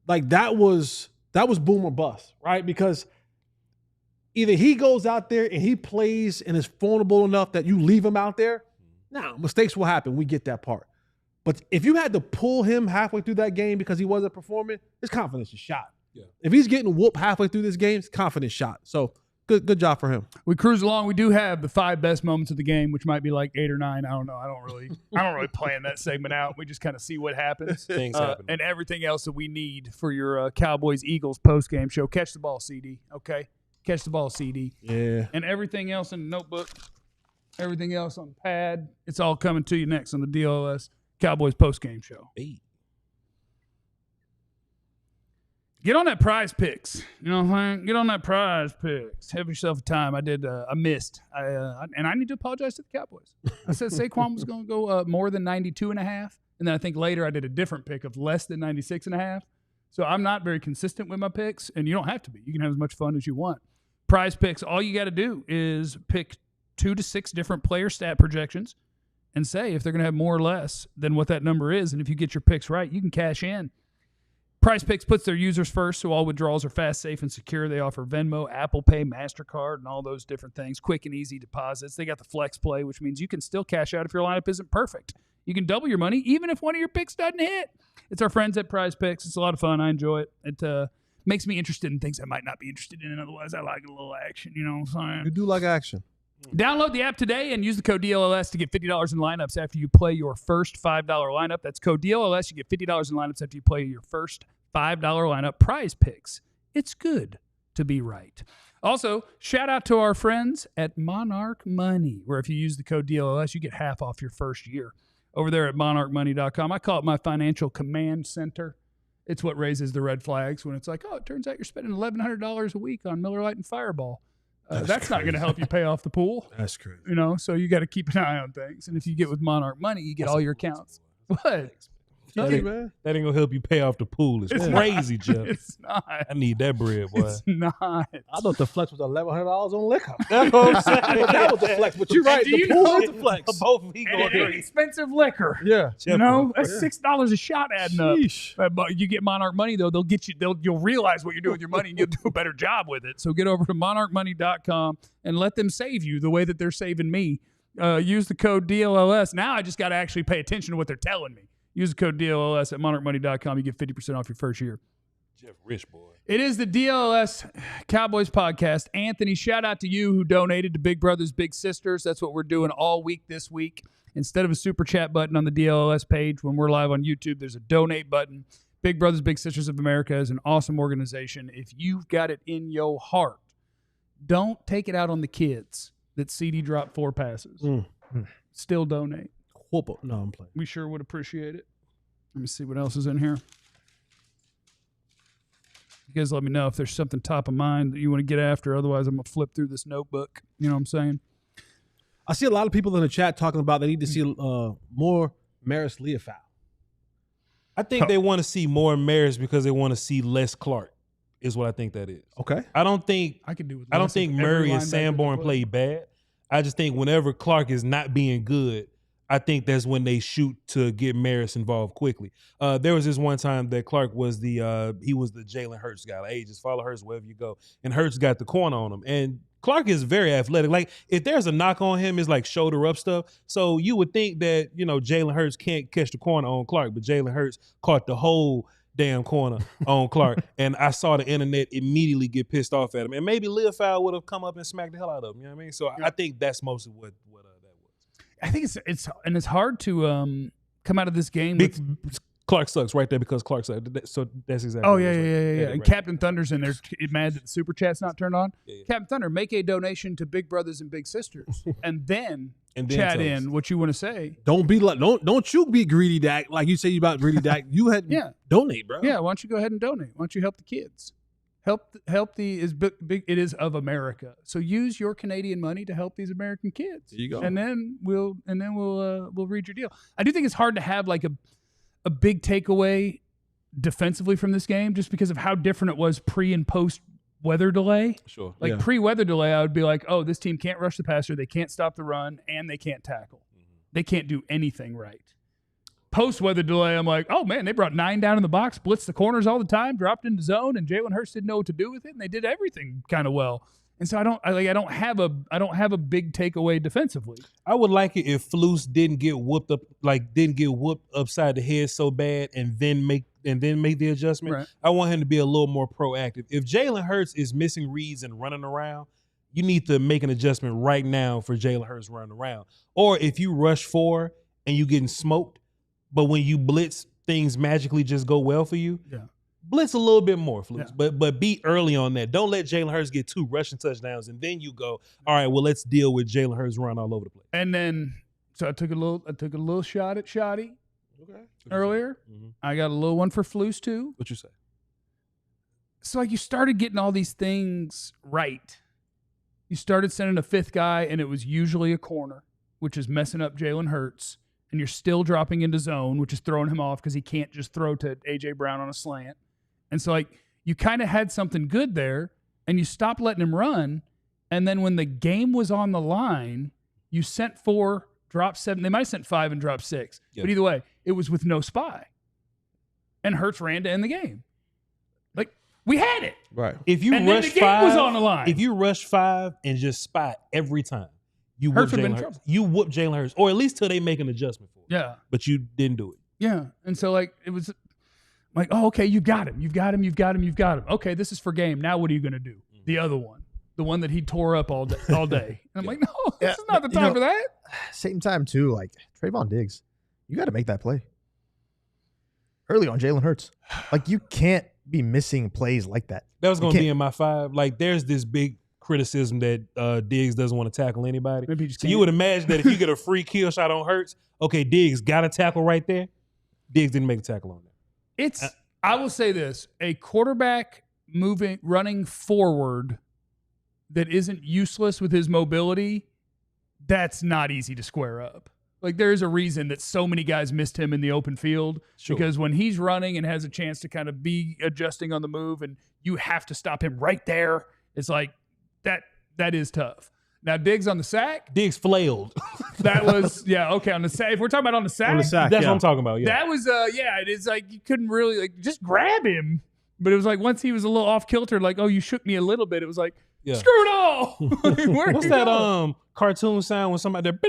E: like that was boom or bust, right? Because either he goes out there and he plays and is vulnerable enough that you leave him out there. Now, mistakes will happen. We get that part. But if you had to pull him halfway through that game because he wasn't performing, his confidence is shot.
D: Yeah.
E: If he's getting whooped halfway through this game, his confidence shot. So good job for him.
C: We cruise along. We do have the 5 best moments of the game, which might be like 8 or 9. I don't know. I don't really plan that segment out. We just kind of see what happens.
D: Things happen.
C: And everything else that we need for your Cowboys Eagles post game show. Catch the ball, CeeDee. Okay, catch the ball, CeeDee.
E: Yeah.
C: And everything else in the notebook, everything else on the pad. It's all coming to you next on the DLLS Cowboys post game show.
D: Hey.
C: Get on that Prize Picks. You know what I'm saying? Get on that Prize Picks. Have yourself a time. I missed. And I need to apologize to the Cowboys. I said Saquon was going to go more than 92.5. And then I think later I did a different pick of less than 96.5. So I'm not very consistent with my picks, and you don't have to be. You can have as much fun as you want. Prize Picks, all you got to do is pick 2 to 6 different player stat projections and say if they're going to have more or less than what that number is. And if you get your picks right, you can cash in. Prize Picks puts their users first, so all withdrawals are fast, safe, and secure. They offer Venmo, Apple Pay, MasterCard, and all those different things. Quick and easy deposits. They got the Flex Play, which means you can still cash out if your lineup isn't perfect. You can double your money even if one of your picks doesn't hit. It's our friends at Prize Picks. It's a lot of fun. I enjoy it. It makes me interested in things I might not be interested in. Otherwise, I like a little action. You know what I'm saying?
E: You do like action.
C: Download the app today and use the code DLLS to get $50 in lineups after you play your first $5 lineup. That's code DLLS. You get $50 in lineups after you play your first $5 lineup. Prize Picks. It's good to be right. Also, shout out to our friends at Monarch Money, where if you use the code DLLS, you get half off your first year. Over there at monarchmoney.com. I call it my financial command center. It's what raises the red flags when it's like, oh, it turns out you're spending $1,100 a week on Miller Lite and Fireball. That's not going to help you pay off the pool.
E: That's crazy.
C: You know, so you got to keep an eye on things. And if you get with Monarch Money, you get all your accounts. What?
D: That ain't going to help you pay off the pool. It's crazy, Jeff.
C: It's not.
D: I need that bread, boy.
C: It's not.
E: I thought the flex was $1,100 on liquor.
D: That's what I'm saying.
E: That was the flex. But you're right.
C: do
E: The
C: you
E: pool
C: know-
E: is the flex.
D: Both of you
C: And
D: go
C: it ain't
D: there.
C: expensive liquor.
E: Yeah.
C: You know, that's $6 a shot adding up. But you get Monarch Money, though, they'll get you. You'll realize what you're doing with your money, and you'll do a better job with it. So get over to monarchmoney.com and let them save you the way that they're saving me. Use the code DLLS. Now I just got to actually pay attention to what they're telling me. Use the code DLLS at monarchmoney.com. You get 50% off your first year.
D: Jeff Rich, boy.
C: It is the DLLS Cowboys podcast. Anthony, shout out to you who donated to Big Brothers Big Sisters. That's what we're doing all week this week. Instead of a super chat button on the DLLS page when we're live on YouTube, there's a donate button. Big Brothers Big Sisters of America is an awesome organization. If you've got it in your heart, don't take it out on the kids. that CeeDee dropped 4 passes.
E: Mm.
C: Still donate.
E: Whoop. No, I'm playing.
C: We sure would appreciate it. Let me see what else is in here. You guys let me know if there's something top of mind that you want to get after. Otherwise, I'm going to flip through this notebook. You know what I'm saying?
E: I see a lot of people in the chat talking about they need to see more Maris Leofow.
D: I think they want to see more Maris because they want to see less Clark. Is what I think that is.
E: Okay.
D: I don't think
C: I could do with
D: I don't
C: less
D: think
C: of every
D: Murray and
C: linebacker
D: Sanborn
C: they
D: play bad. I just think whenever Clark is not being good, I think that's when they shoot to get Maris involved quickly. There was this one time that Clark was the Jalen Hurts guy. Like, hey, just follow Hurts wherever you go. And Hurts got the corner on him. And Clark is very athletic. Like, if there's a knock on him, it's like shoulder up stuff. So you would think that, Jalen Hurts can't catch the corner on Clark, but Jalen Hurts caught the whole damn corner on Clark. And I saw the internet immediately get pissed off at him. And maybe Leofow would have come up and smacked the hell out of him. You know what I mean? So I think that's most of what that was.
C: I think it's hard to come out of this game.
D: Clark sucks right there because Clark sucks. So that's exactly.
C: Oh
D: what
C: yeah.
D: it was.
C: And
D: Right.
C: Captain Thunder's in there mad that the super chat's not turned on.
D: Yeah.
C: Captain Thunder, make a donation to Big Brothers and Big Sisters, and then chat
D: tell us.
C: in what you want to say.
E: Don't be like don't you be greedy, Dak. Like you say you about greedy, Dak. You had donate, bro.
C: Yeah, why don't you go ahead and donate? Why don't you help the kids? Help the is big. It is of America. So use your Canadian money to help these American kids.
E: There you go.
C: And then we'll read your deal. I do think it's hard to have like a big takeaway defensively from this game just because of how different it was pre and post weather delay.
D: Sure.
C: Like pre-weather delay, I would be like, oh, this team can't rush the passer, they can't stop the run, and they can't tackle. They can't do anything right. Post-weather delay, I'm like, oh, man, they brought 9 down in the box, blitzed the corners all the time, dropped into zone, and Jalen Hurts didn't know what to do with it, and they did everything kind of well. And so I don't have a big takeaway defensively.
D: I would like it if Flus didn't get whooped upside the head so bad and then make the adjustment.
C: Right.
D: I want him to be a little more proactive. If Jalen Hurts is missing reads and running around, you need to make an adjustment right now for Jalen Hurts running around. Or if you rush 4 and you getting smoked, but when you blitz, things magically just go well for you.
C: Yeah.
D: Blitz a little bit more, Flus,
C: Yeah.
D: but be early on that. Don't let Jalen Hurts get 2 rushing touchdowns and then you go, all right, well, let's deal with Jalen Hurts run all over the place.
C: And then, so I took a little shot at Shoddy earlier.
D: Mm-hmm.
C: I got a little one for Flus too.
D: What you say?
C: So like you started getting all these things right. You started sending a 5th guy, and it was usually a corner, which is messing up Jalen Hurts. And you're still dropping into zone, which is throwing him off because he can't just throw to A.J. Brown on a slant. And so, like, you kind of had something good there, and you stopped letting him run. And then when the game was on the line, you sent 4, dropped 7. They might have sent 5 and dropped 6.
D: Yeah.
C: But either way, it was with no spy. And Hurts ran to end the game. Like, we had it.
E: Right.
D: If you
C: And then
D: rush
C: the game
D: 5,
C: was on the line.
D: If you rush 5 and just spy every time, you whoop
C: Hurts would have been
D: Jalen
C: in
D: Hurts.
C: trouble.
D: You whoop Jalen Hurts, or at least till they make an adjustment for it.
C: Yeah.
D: But you didn't do it.
C: Yeah. And so, like, it was like, oh, okay, you got him. You've got him. You've got him. You've got him. Okay, this is for game. Now what are you going to do? The other one. The one that he tore up all day. And I'm like, no, this is not the time for that.
F: Same time too, like Trayvon Diggs, you got to make that play early on. Jalen Hurts, like you can't be missing plays like that.
D: That was going to be in my 5. Like, there's this big criticism that Diggs doesn't want to tackle anybody.
C: Maybe he just
D: So you would imagine that if you get a free kill shot on Hurts, okay, Diggs got a tackle right there. Diggs didn't make a tackle on that.
C: I will say this, a quarterback running forward that isn't useless with his mobility, that's not easy to square up. Like, there is a reason that so many guys missed him in the open field because when he's running and has a chance to kind of be adjusting on the move and you have to stop him right there, it's like that is tough. Now, Diggs on the sack.
D: Diggs flailed.
C: That was, okay, on the sack. If we're talking about on the sack,
E: sack,
D: That's what I'm talking about, yeah.
C: that was, it is like you couldn't really, like, just grab him. But it was like once he was a little off kilter, like, oh, you shook me a little bit. It was like, screw it all.
D: What's that cartoon sound when somebody like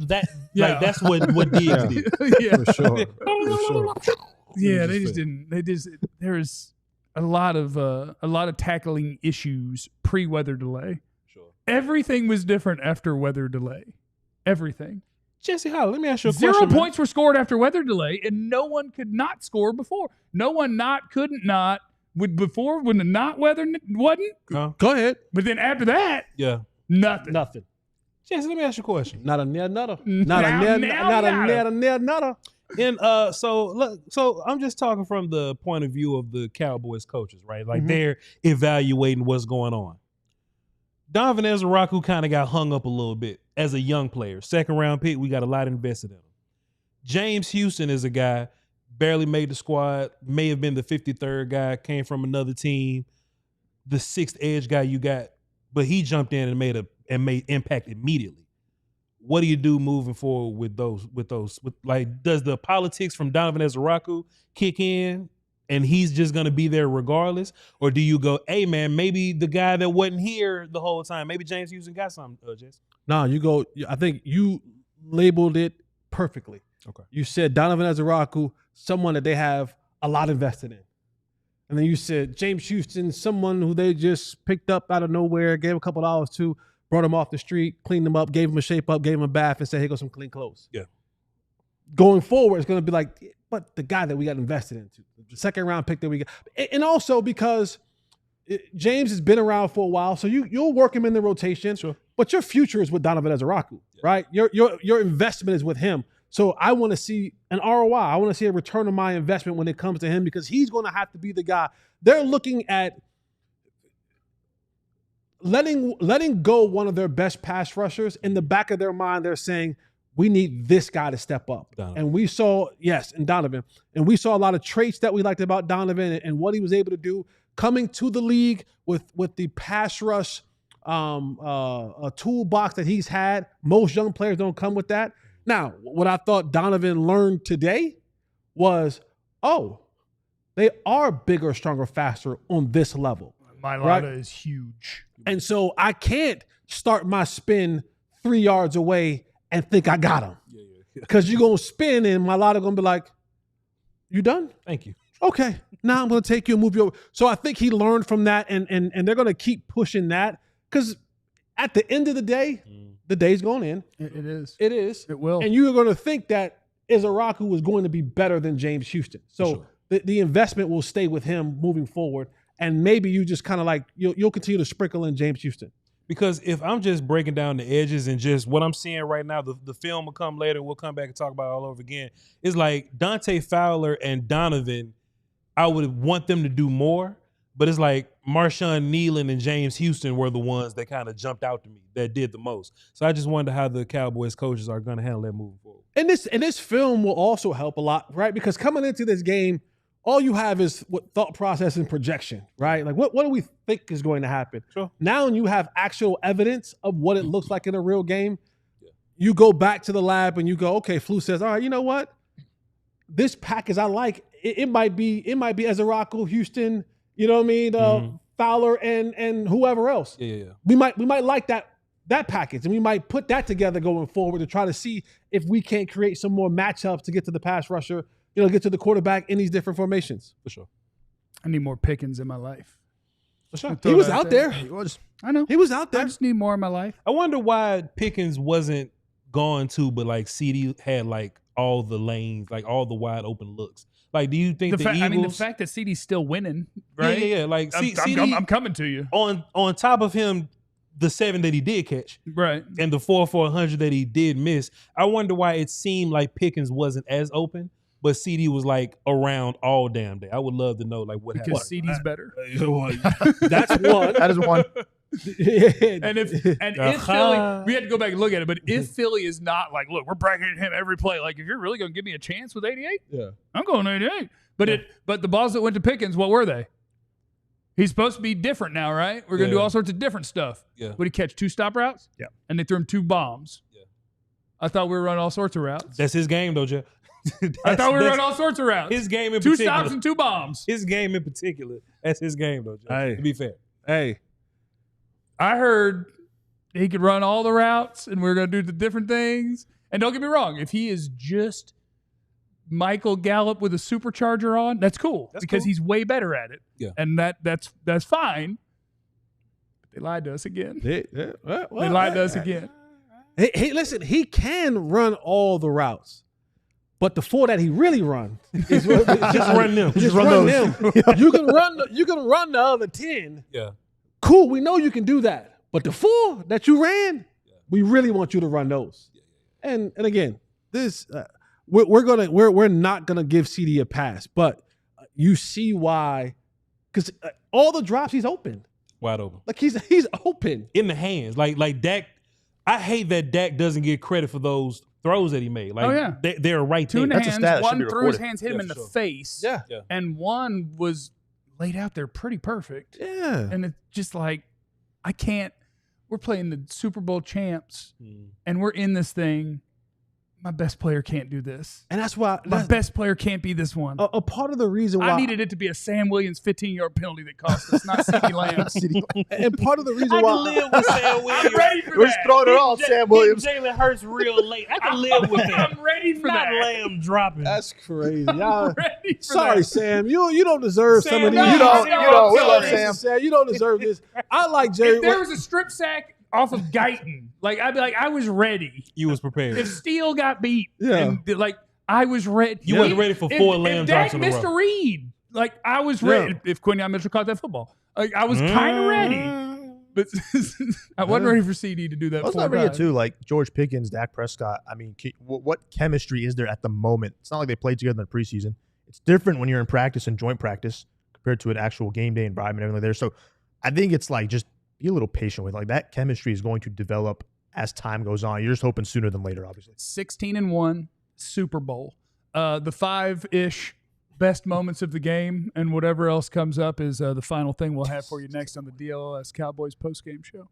D: that?
C: Yeah.
D: Like that's what Diggs did.
C: Yeah.
E: For sure. For sure.
C: Yeah, they just didn't. There was a lot of tackling issues pre-weather delay.
D: Sure.
C: Everything was different after weather delay. Everything.
D: Jesse Holler, let me ask you a
C: 0
D: question.
C: points were scored after weather delay, and no one could not score before. No one couldn't not. Before when the not weather wasn't.
E: Go ahead.
C: But then after that,
D: Yeah.
C: Nothing.
E: Nothing.
D: Jesse, let me ask you a question.
E: Not a near nutter.
C: Now,
E: Not a
C: now.
E: near nutter.
D: And so I'm just talking from the point of view of the Cowboys coaches, right? Like they're evaluating what's going on. Donovan Ezraku kind of got hung up a little bit as a young player. 2nd round pick, we got a lot invested in him. James Houston is a guy, barely made the squad, may have been the 53rd guy, came from another team, the 6th edge guy you got, but he jumped in and made impact immediately. What do you do moving forward with those? Does the politics from Donovan Ezraku kick in and he's just going to be there regardless? Or do you go, hey, man, maybe the guy that wasn't here the whole time, maybe James Houston got something, Jess?
E: No, you go. I think you labeled it perfectly.
D: Okay.
E: You said Donovan Ezraku, someone that they have a lot invested in. And then you said James Houston, someone who they just picked up out of nowhere, gave a couple dollars to, brought him off the street, cleaned him up, gave him a shape up, gave him a bath, and said, here goes some clean clothes.
D: Yeah.
E: Going forward, it's going to be like, but the guy that we got invested into, the 2nd round pick that we got. And also because James has been around for a while, so you'll work him in the rotation.
D: Sure.
E: But your future is with Donovan Ezraku, right? Your investment is with him. So I want to see an ROI. I want to see a return on my investment when it comes to him because he's going to have to be the guy. They're looking at letting go one of their best pass rushers. In the back of their mind, they're saying, we need this guy to step up.
D: Donovan.
E: And we saw, Donovan. And we saw a lot of traits that we liked about Donovan and what he was able to do coming to the league with the pass rush a toolbox that he's had. Most young players don't come with that. Now, what I thought Donovan learned today was, they are bigger, stronger, faster on this level.
C: Mailata is huge.
E: And so I can't start my spin 3 yards away and think I got him. Because you're going to spin and Mailata going to be like, you done?
D: Thank you.
E: Okay, now I'm going to take you and move you over. So I think he learned from that and they're going to keep pushing that because at the end of the day, the day's going in.
C: It is.
E: It is.
C: It will.
E: And you're going to think that Ezraku was going to be better than James Houston. So the investment will stay with him moving forward. And maybe you just kind of like, you'll continue to sprinkle in James Houston.
D: Because if I'm just breaking down the edges and just what I'm seeing right now, the film will come later. We'll come back and talk about it all over again. It's like Dante Fowler and Donovan, I would want them to do more. But it's like Marshawn Nealon and James Houston were the ones that kind of jumped out to me, that did the most. So I just wonder how the Cowboys coaches are going to handle that moving forward.
E: And this film will also help a lot, right? Because coming into this game, all you have is what thought process and projection, right? Like what do we think is going to happen?
D: Sure.
E: Now you have actual evidence of what it looks like in a real game. Yeah. You go back to the lab and you go, okay, Flu says, all right, you know what? This package I like. It might be Ezraku, Houston, you know what I mean? Fowler and whoever else.
D: Yeah.
E: We might like that package, and we might put that together going forward to try to see if we can't create some more matchups to get to the pass rusher, get to the quarterback in these different formations.
D: For sure.
C: I need more Pickens in my life.
E: For sure. He was out there.
F: He was.
C: I know.
E: He was out there.
C: I just need more in my life.
D: I wonder why Pickens wasn't gone too, but like CeeDee had like all the lanes, like all the wide open looks. Like, do you think the Eagles?
C: The fact that CeeDee's still winning, right?
D: Yeah. Like,
C: I'm coming to you.
D: On top of him, the 7 that he did catch,
C: right,
D: and the 4 for 100 that he did miss. I wonder why it seemed like Pickens wasn't as open, but CeeDee was like around all damn day. I would love to know like what happened.
C: Because CeeDee's better.
E: That's one.
F: That is one.
C: And if Philly, we had to go back and look at it, but if Philly is not like, look, we're bracketing him every play. Like, if you're really going to give me a chance with 88, I'm going 88. But the balls that went to Pickens, what were they? He's supposed to be different now, right? We're going to do all sorts of different stuff.
D: Yeah.
C: Would he catch 2 stop routes?
F: Yeah.
C: And they threw him 2 bombs. Yeah. I thought we were running all sorts of routes.
D: That's his game, though, Jeff.
C: I thought we were running all sorts of routes.
D: His game in
C: 2
D: particular.
C: 2 stops and 2 bombs.
D: His game in particular. That's his game, though, Jeff.
E: Hey.
D: To be fair.
E: Hey.
C: I heard he could run all the routes and we're going to do the different things. And don't get me wrong, if he is just Michael Gallup with a supercharger on, that's cool because he's way better at it.
D: Yeah.
C: And that's fine. But they lied to us again. They lied to us again.
E: Hey, listen, he can run all the routes. But the 4 that he really runs is just run them. Just run them. You can run the other 10.
D: Yeah.
E: Cool, we know you can do that. But the 4 that you ran, we really want you to run those. And again, this we're not gonna give CeeDee a pass, but you see why, because all the drops he's open,
D: Wide open.
E: like he's open
D: In the hands. Like Dak, I hate that Dak doesn't get credit for those throws that he made. Like,
C: Oh, yeah.
D: they're right
C: Two in
D: there.
C: the
F: That's a
C: hands,
F: stat that
C: one
F: should be
C: through his
F: recorded.
C: hands, hit him
D: Yeah,
C: in the
D: for sure.
C: face.
E: Yeah.
C: And one was laid out there pretty perfect.
E: Yeah.
C: And it's just like, I can't. We're playing the Super Bowl champs, and we're in this thing. My best player can't do this.
E: And that's why
C: My best player can't be this one.
E: a part of the reason why
C: I needed it to be a Sam Williams 15-yard penalty that cost us, not CeeDee Lamb.
E: and part of the reason
D: I
E: why
D: can live with Sam Williams.
C: I'm ready for
F: We're
C: that.
F: throwing it all, Sam Williams.
D: Jalen Hurts real late. I can live with that.
C: I'm ready for
D: Not
C: that.
D: Lamb dropping.
E: that's crazy. Y'all,
C: Ready for
E: sorry,
C: that.
E: Sam. You don't deserve some of
C: Sam,
E: these.
C: no,
F: You don't.
C: no,
F: You don't. We
C: no,
F: love
C: no.
F: Sam.
E: You don't deserve this. I like Jerry.
C: If there was a strip sack off of Guyton, like I'd be like, I was ready.
D: You was prepared.
C: If Steele got beat,
E: Yeah.
C: and like I was ready.
D: You wasn't ready for 4 Lamb
C: if
D: drops
C: Dak
D: in a
C: missed
D: row.
C: a read, like I was ready.
E: Yeah.
C: If Quinyon Mitchell caught that football, like I was kind of ready, but I wasn't ready for CD to do that.
F: Let's
C: 4
F: not forget
C: times.
F: too, like George Pickens, Dak Prescott. I mean, what chemistry is there at the moment? It's not like they played together in the preseason. It's different when you're in practice and joint practice compared to an actual game day environment, everything there. So I think it's like just be a little patient with like that chemistry is going to develop as time goes on. You're just hoping sooner than later, obviously.
C: 16-1 Super Bowl. The 5-ish best moments of the game and whatever else comes up is the final thing we'll have for you next on the DLLS Cowboys postgame show.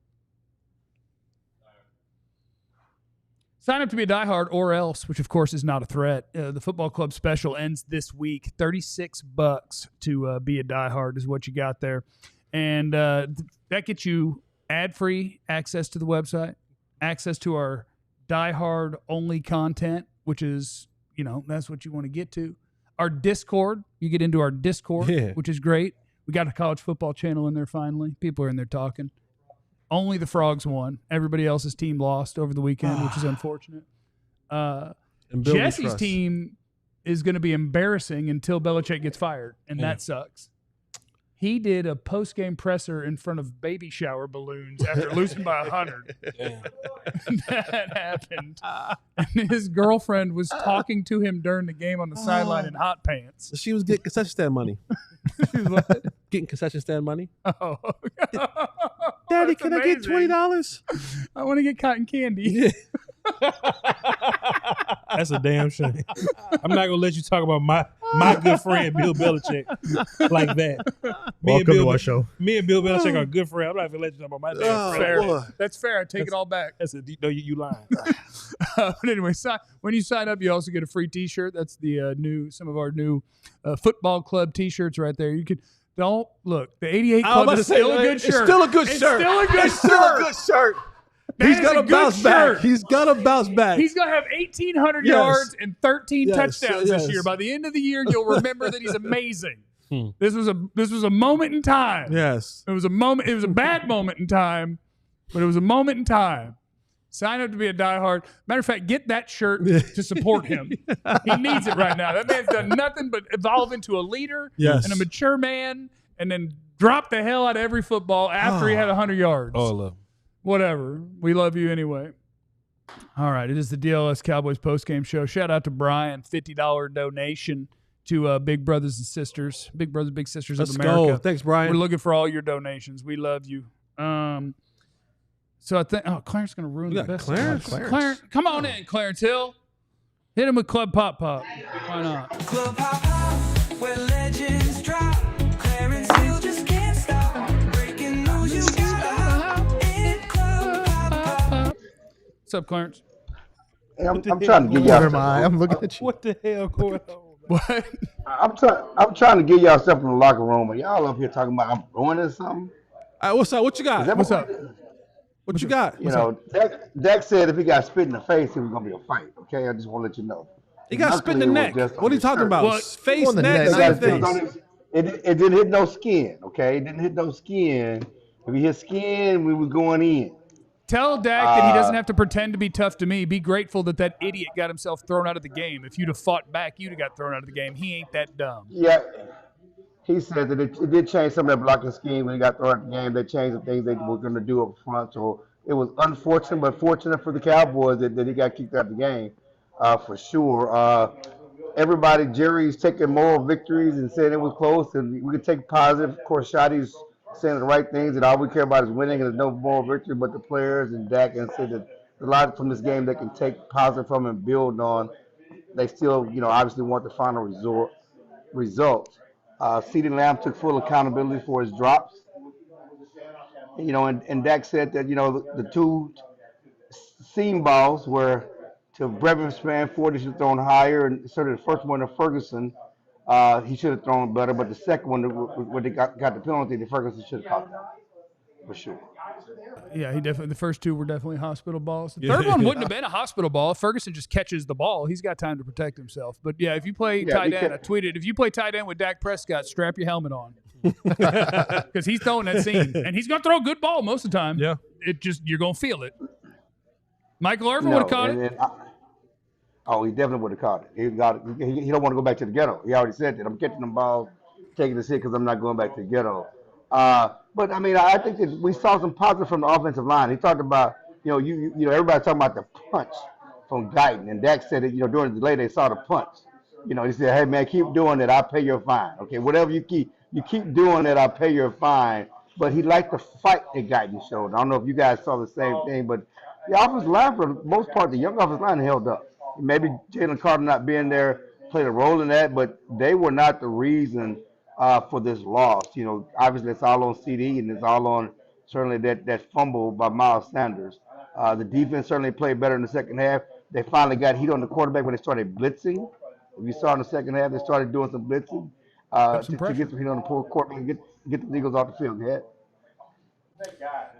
C: Sign up to be a diehard or else, which of course is not a threat. The football club special ends this week. $36 to be a diehard is what you got there. And that gets you ad-free access to the website, access to our diehard only content, which is, that's what you want to get to. Our Discord, you get into our Discord, which is great. We got a college football channel in there finally. People are in there talking. Only the Frogs won. Everybody else's team lost over the weekend, which is unfortunate. Jesse's team is going to be embarrassing until Belichick gets fired, and that sucks. He did a post-game presser in front of baby shower balloons after losing by 100. That happened. And his girlfriend was talking to him during the game on the sideline in hot pants.
E: She was getting concession stand money.
C: What?
E: Getting concession stand money.
C: Oh.
E: Daddy,
C: That's
E: can I get
C: amazing.
E: $20?
C: I want to get cotton candy.
D: That's a damn shame. I'm not gonna let you talk about my good friend Bill Belichick like that.
F: Welcome to our show.
D: Me and Bill Belichick are good friends. I'm not gonna let you talk about my damn friend.
C: Fair.
E: boy.
C: That's fair. I take it all back.
D: That's you lying.
C: But anyway, when you sign up, you also get a free T-shirt. That's the some of our new football club T-shirts right there. You can look. The 88 Club is still a good shirt.
E: It's still a good
C: It's
E: shirt.
C: still a good
E: It's still a
C: shirt.
E: good shirt.
C: That
E: He's
C: is
E: gonna
C: a good
E: bounce back.
C: shirt.
E: He's gonna bounce back.
C: He's gonna have 1,800
E: Yes.
C: yards and 13
E: Yes,
C: touchdowns
E: yes.
C: this year. By the end of the year, you'll remember that he's amazing. This was a moment in time.
E: Yes.
C: It was a moment. It was a bad moment in time, but it was a moment in time. Sign up to be a diehard. Matter of fact, get that shirt to support him. He needs it right now. That man's done nothing but evolve into a leader
E: Yes.
C: and a mature man, and then drop the hell out of every football after he had 100 yards.
D: All of them.
C: Whatever. We love you anyway. All right. It is the DLS Cowboys postgame show. Shout out to Brian. $50 donation to Big Brothers and Sisters. Big Brothers, Big Sisters
E: Let's
C: of America.
E: go. Thanks, Brian.
C: We're looking for all your donations. We love you. So I think, Clarence is going to ruin
E: We
C: the
E: got
C: best.
E: Clarence?
C: Come on in, Clarence Hill. Hit him with Club Pop Pop. Why not?
H: Club Pop Pop, where legends drop. Clarence Hill just can't stop. Breaking news, you gotta hop in Club Pop Pop.
C: What's up, Clarence?
I: Hey, I'm trying to give
F: What
I: y'all.
F: am I? I'm looking at you.
D: What the hell going on?
C: What?
I: I'm trying to get y'all stuff in the locker room, and y'all up here talking about I'm ruining something.
E: All right, what's up? What you
I: Is
E: got?
I: that
C: What's up?
E: What you got?
I: You know, Dak said if he got spit in the face, it was gonna be a fight. Okay, I just want to let you know.
E: He got spit in the
I: Luckily, it
E: neck.
I: was just on
E: What are you
I: his
E: talking
I: shirt.
E: about?
C: Well,
E: Face,
F: on the
E: neck,
F: neck,
E: same
F: not
I: It, was
E: thing.
I: on his, it didn't hit no skin. Okay, it didn't hit no skin. If he hit skin, we was going in.
C: Tell Dak that he doesn't have to pretend to be tough to me. Be grateful that idiot got himself thrown out of the game. If you'd have fought back, you'd have got thrown out of the game. He ain't that dumb.
I: Yeah, he said that it did change some of that blocking scheme when he got thrown out the game. They changed the things they were going to do up front. So it was unfortunate, but fortunate for the Cowboys that he got kicked out of the game for sure. Everybody, Jerry's taking moral victories and saying it was close, and we can take positive. Of course, Shotty's saying the right things, and all we care about is winning, and there's no moral victory. But the players and Dak and said that a lot from this game they can take positive from and build on. They still, obviously want the final result. CeeDee Lamb took full accountability for his drops. And Dak said that, the two seam balls were to Brevin Span, 40 should have thrown higher, and sort of the first one to Ferguson, he should have thrown better, but the second one, when they got the penalty, the Ferguson should have caught that, for sure.
C: Yeah, the first two were definitely hospital balls. The third one wouldn't have been a hospital ball. Ferguson just catches the ball. He's got time to protect himself. But yeah, if you play tight end, I tweeted, if you play tight end with Dak Prescott, strap your helmet on. Because he's throwing that seam. And he's going to throw a good ball most of the time.
E: Yeah.
C: You're going to feel it. Michael Irvin would have caught it.
I: He definitely would have caught it. He don't want to go back to the ghetto. He already said that. I'm catching them balls, taking this hit because I'm not going back to the ghetto. But I think that we saw some positive from the offensive line. He talked about, everybody talking about the punch from Guyton, and Dak said that, during the delay they saw the punch. He said, "Hey man, keep doing it. I'll pay your fine. Okay, whatever you keep doing it. I'll pay your fine." But he liked the fight that Guyton showed. I don't know if you guys saw the same thing, but the offensive line, for the most part, the young offensive line held up. Maybe Jalen Carter not being there played a role in that, but they were not the reason for this loss. Obviously it's all on CeeDee, and it's all on certainly that fumble by Miles Sanders. The defense certainly played better in the second half. They finally got heat on the quarterback when they started blitzing. If you saw in the second half, they started doing some blitzing to get some heat on the quarterback and get the Eagles off the field. Yeah.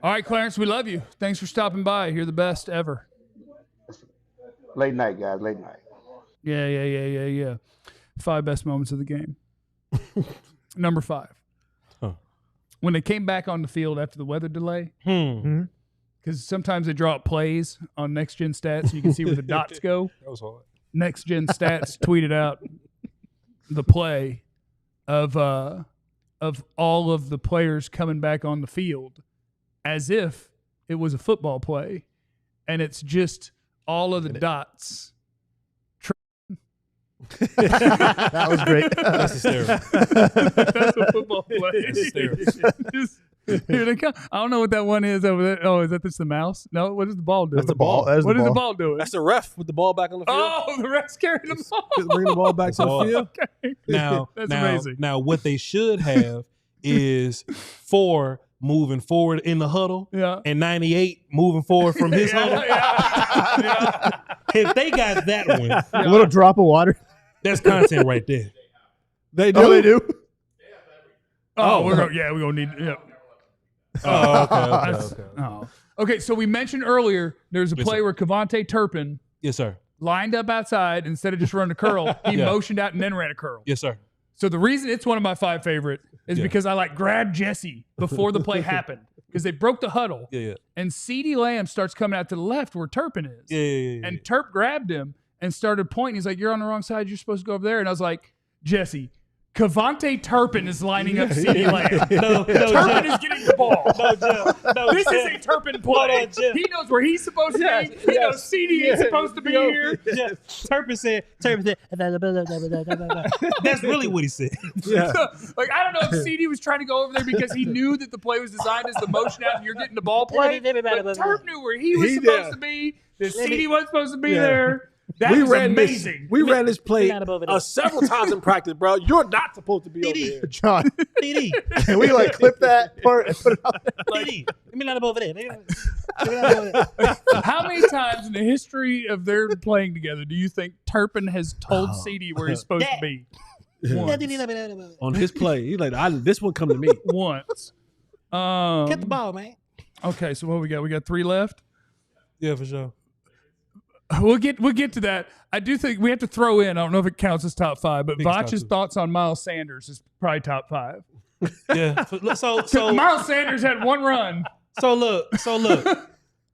C: All right, Clarence, we love you. Thanks for stopping by. You're the best ever.
I: Late night, guys. Late night.
C: Yeah. 5 best moments of the game. Number 5. When they came back on the field after the weather delay, because sometimes they draw up plays on Next Gen Stats, so you can see where the dots go.
D: That was hard.
C: Next Gen Stats tweeted out the play of all of the players coming back on the field as if it was a football play, and it's just all of the dots.
F: That was great.
D: That's hysterical.
C: That's a football play.
D: That's hysterical.
C: Here they come. I don't know what that one is over there. Oh, is that just the mouse? No, what does the ball do?
F: That's the ball.
C: What is the ball doing?
E: That's the ref with the ball back on the field.
C: Oh, the ref's carrying the ball.
E: Just bring the ball back to the field.
C: Okay.
D: Now,
C: That's amazing.
D: Now, what they should have is 4 moving forward in the huddle, and 98 moving forward from his huddle.
C: Yeah.
D: If they got that one,
F: A little drop of water.
D: that's content right there.
E: They do.
F: Oh, they do.
C: Oh, we're gonna need. Yeah.
D: Oh, okay.
C: Oh. Okay, so we mentioned earlier there's a
D: Yes,
C: play
D: sir.
C: where Cavante Turpin
D: Yes, sir.
C: lined up outside instead of just running a curl. He motioned out and then ran a curl.
D: Yes, sir.
C: So the reason it's one of my 5 favorite is because I grabbed Jesse before the play happened because they broke the huddle.
D: Yeah.
C: And CeeDee Lamb starts coming out to the left where Turpin is.
D: Yeah.
C: And Turp grabbed him and started pointing. He's like, "You're on the wrong side. You're supposed to go over there." And I was like, "Jesse, Cavante Turpin is lining up CeeDee Lamb.
D: No,
C: Turpin
D: Jeff.
C: is getting the ball.
D: No,
C: This
D: Jeff.
C: is a Turpin play.
D: Jeff.
C: He knows where he's supposed to be. He knows CeeDee is supposed to be here."
D: Jeff, Turpin said, that's really what he said.
E: Yeah.
C: I don't know if CeeDee was trying to go over there because he knew that the play was designed as the motion out and you're getting the ball play. But Turp knew where he was supposed to be. That CeeDee wasn't supposed to be there. That was amazing.
E: We ran this play several times in practice, bro. You're not supposed to be over here.
F: John,
D: DD.
F: can we clip that part and put it out there?
D: DD. Let me not over there.
C: How many times in the history of their playing together do you think Turpin has told CeeDee where he's supposed to be? Once.
E: On his play, he's like, this one come to me.
C: Once.
D: Get the ball, man.
C: Okay, so what we got? We got 3 left.
D: Yeah, for sure.
C: We'll get to that. I do think we have to throw in. I don't know if it counts as top 5, but Vach's thoughts on Miles Sanders is probably top 5.
D: Yeah. So
C: Miles Sanders had 1 run.
D: So look.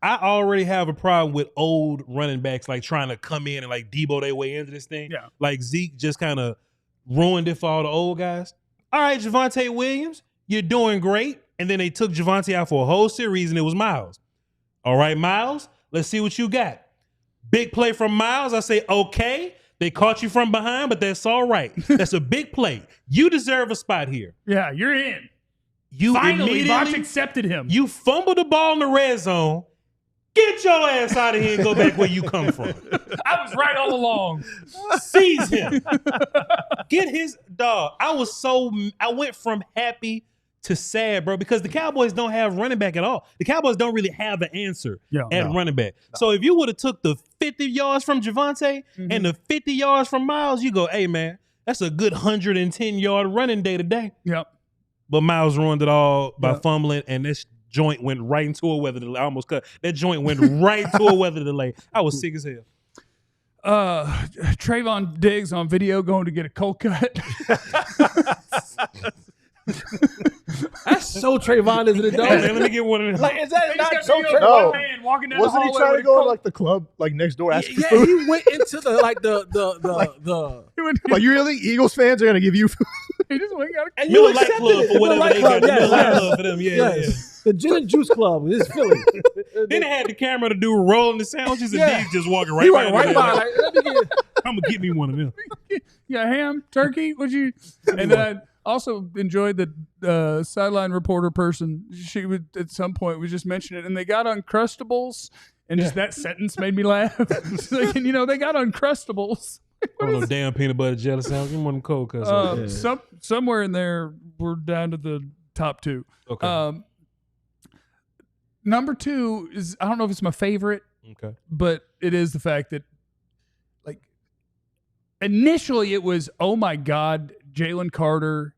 D: I already have a problem with old running backs trying to come in and Debo their way into this thing.
C: Yeah.
D: Like Zeke just kind of ruined it for all the old guys. all right, Javonte Williams, you're doing great. And then they took Javonte out for a whole series, and it was Miles. All right, Miles, let's see what you got. Big play from Miles. I say, okay. They caught you from behind, but that's all right. That's a big play. You deserve a spot here.
C: Yeah, you're in.
D: You
C: Finally, Voch
D: immediately
C: accepted him.
D: you fumbled the ball in the red zone. Get your ass out of here and go back where you come from.
C: I was right all along.
D: Seize him. Get his dog. I went from happy to sad, bro, because the Cowboys don't have running back at all. The Cowboys don't really have an answer at running back. So if you would have took the 50 yards from Javonte and the 50 yards from Miles, you go, hey, man, that's a good 110-yard running day today.
C: Yep.
D: But Miles ruined it all by fumbling, and this joint went right into a weather delay. I almost cut. That joint went right to a weather delay. I was sick as hell.
C: Trayvon Diggs on video going to get a cold cut.
E: That's so Trayvon, isn't it, though?
D: Hey, man, let me get one of them.
E: Like, is that not so
C: Trayvon?
F: No.
C: Man walking down
F: Wasn't
C: the
F: he
C: hallway
F: trying to
C: with a
F: go to
C: cold-
F: like the club like next door asking
E: Yeah,
F: for food?
E: he went into the
F: Like you really think Eagles fans are gonna give you food?
C: He just went and got a
E: and
D: Miller
E: you
D: Lite
E: accepted
D: Club
E: it.
D: for whatever
E: Miller
D: they
E: Lite
D: got.
E: Club,
D: Miller Lite
E: yes.
D: Club for them. Yeah,
E: Yes. The Gin and Juice Club. This is Philly.
D: Then they had the camera to do rolling the sandwiches and
E: Yeah.
D: Diggs just walking
E: He
D: right
E: went
D: by.
E: right by. Like, let me get.
D: I'm gonna get me one of them.
C: Yeah, ham, turkey. Would you? And then I also enjoyed the sideline reporter person. She would at some point we just mentioned it, and they got Uncrustables, and just that sentence made me laugh. It's like, and, they got Uncrustables.
D: Oh no, damn peanut butter jelly sandwich. Give me one of them cold cuts.
C: Somewhere in there, we're down to the top two.
D: Okay.
C: Number two is, I don't know if it's my favorite,
D: Okay.
C: but it is the fact that, like, initially it was, oh my God, Jalen Carter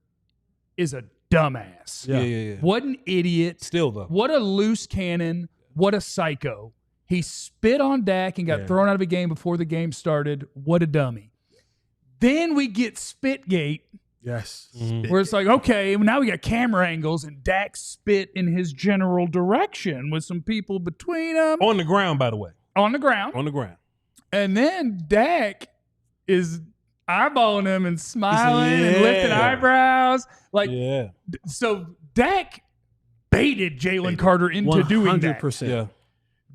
C: is a dumbass.
D: Yeah.
C: What an idiot.
D: Still though.
C: What a loose cannon. What a psycho. He spit on Dak and got thrown out of a game before the game started. What a dummy. Then we get Spitgate.
E: Yes.
C: Where it's like, okay, now we got camera angles and Dak spit in his general direction with some people between them.
D: On the ground, by the way.
C: On the ground.
D: On the ground.
C: And then Dak is eyeballing him and smiling and
D: Yeah.
C: lifting eyebrows. Like,
D: Yeah.
C: so Dak baited Jalen Carter into doing that.
E: 100%.
D: Yeah.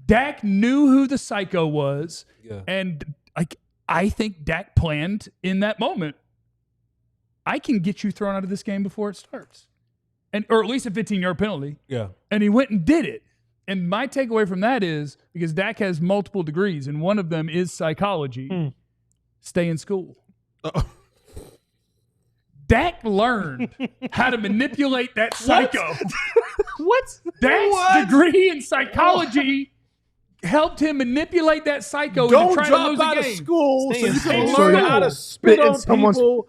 C: Dak knew who the psycho was.
D: Yeah.
C: And I think Dak planned in that moment, I can get you thrown out of this game before it starts. Or at least a 15-yard penalty.
D: Yeah.
C: And he went and did it. And my takeaway from that is, because Dak has multiple degrees, and one of them is psychology, stay in school. Dak learned how to manipulate that psycho.
E: What?
C: Dak's degree in psychology helped him manipulate that psycho
E: Don't
C: to try to
E: drop
C: lose
E: out
C: the
E: of
C: game.
E: school so you can
C: in
E: learn
C: school.
E: how to
F: Spit
E: spit
F: in
E: on
F: someone's-
E: people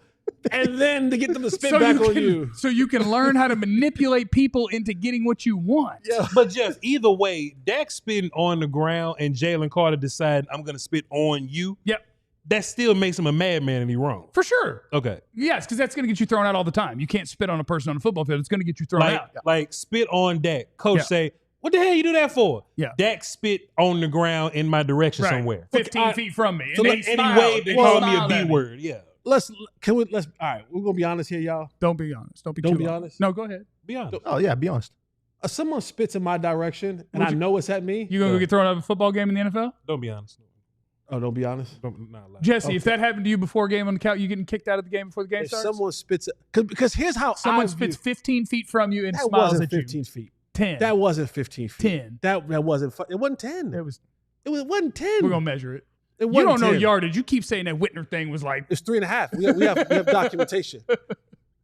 E: and then to get them to spit back on you.
C: So you can learn how to manipulate people into getting what you want.
E: Yeah.
D: But Jeff, either way, Dak spitting on the ground and Jalen Carter deciding I'm gonna spit on you.
C: Yep.
D: That still makes him a madman and he wrong.
C: For sure.
D: Okay.
C: Yes, because that's going to get you thrown out all the time. You can't spit on a person on a football field. It's going to get you thrown out.
D: Like spit on Dak. Coach say, what the hell you do that for?
C: Yeah.
D: Dak spit on the ground in my direction somewhere.
C: 15 feet from me.
E: So
C: And
E: let-
C: he
D: Any
C: smiled.
D: way they
C: He
D: call me a
C: smiled
D: B
C: at
D: word. Yeah.
E: Let's all right, we're gonna be honest here, y'all.
C: Don't be honest. Don't be
E: Don't
C: too
E: be
C: honest.
E: honest?
C: No, go ahead.
D: Be honest.
F: Oh yeah, be honest.
E: If someone spits in my direction and
C: Would
E: I
C: you-
E: know it's at me,
C: You going to go get thrown out of a football game in the NFL?
D: Don't be honest.
E: don't be honest.
D: Don't not lie.
C: Jesse, if that happened to you before a game on the couch, you getting kicked out of the game before the game
E: If
C: starts?
E: someone spits because here's how
C: Someone
E: I
C: spits
E: view-
C: 15 feet from you and
E: that
C: smiles
E: wasn't
C: at
E: 15
C: you.
E: feet.
C: 10.
E: That wasn't 15 feet.
C: 10.
E: That wasn't it wasn't 10.
C: It
E: wasn't 10.
C: We're going to measure it.
E: It
C: You
E: wasn't
C: don't know
E: 10.
C: yardage. You keep saying that Whitner thing was like,
E: It's 3.5. We have documentation.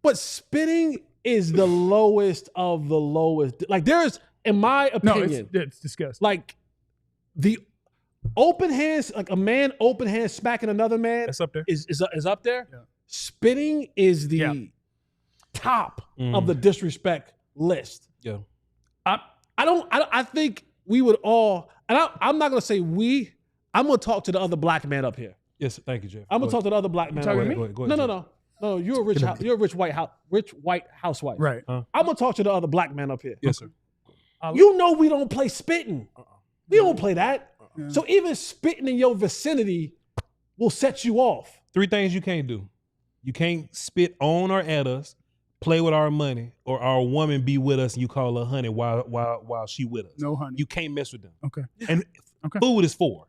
E: But spitting is the lowest of the lowest. Like there's, in my
C: no,
E: opinion,
C: it's disgusting.
E: like the open hands, like a man open hand smacking another man
D: That's up there.
E: is up there.
C: Yeah.
E: Spitting is the
C: Yeah.
E: top of the disrespect list.
D: Yeah.
E: I think we would all, and I'm not gonna say we. I'm gonna talk to the other black man up here.
D: Yes, thank you, Jeff.
E: I'm gonna talk to the other black man.
C: talking
E: up
C: to
E: here.
C: me?
D: Go ahead,
E: No. You're a rich white housewife.
C: Right.
E: I'm gonna talk to the other black man up here.
D: Yes, sir.
E: You know we don't play spitting. We don't play that. So even spitting in your vicinity will set you off.
D: 3 things you can't do. You can't spit on or at us. play with our money, or our woman be with us and you call her honey while she with us.
C: No honey.
D: You can't mess with them.
C: Okay.
D: And
C: Okay.
D: food is for.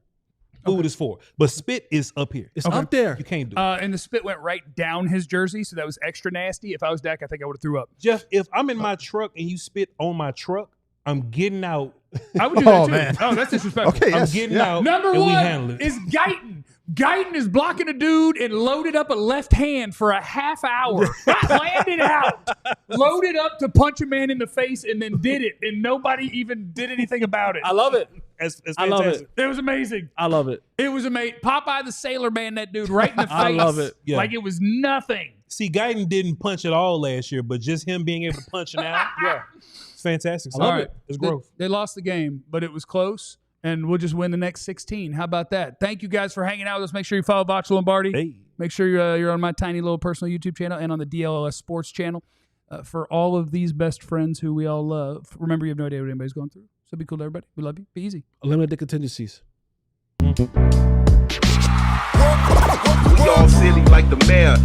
D: Food is for. But spit is up here.
E: It's up there.
D: You can't do it.
C: And the spit went right down his jersey, so that was extra nasty. If I was Dak, I think I would have threw up.
D: Jeff, if I'm in my truck and you spit on my truck, I'm getting out.
C: I would do that
F: Oh,
C: too.
F: man.
C: Oh, that's disrespectful.
F: Okay,
D: I'm
F: yes.
D: getting
F: Yeah.
D: out.
C: Number
D: and we
C: one
D: handle it.
C: is Guyton. Guyton is blocking a dude and loaded up a left hand for a half hour. Landed out. Loaded up to punch a man in the face and then did it. And nobody even did anything about it.
E: I love it.
D: It's
E: I love
D: fantastic.
E: it.
C: It was amazing.
E: I love it.
C: It was amazing. Popeye the Sailor Man, that dude right in the face.
E: I love it.
D: Yeah.
C: Like it was nothing.
D: See, Guyton didn't punch at all last year, but just him being able to punch now, it's fantastic. So
C: All right.
D: It's growth.
C: They lost the game, but it was close, and we'll just win the next 16. How about that? Thank you guys for hanging out with us. Make sure you follow Vox Lombardi.
D: Hey.
C: Make sure you're on my tiny little personal YouTube channel and on the DLLS Sports channel. For all of these best friends who we all love, remember you have no idea what anybody's going through. So be cool to everybody. We love you. Be easy.
E: Eliminate the contingencies.
J: We all silly like the mayor.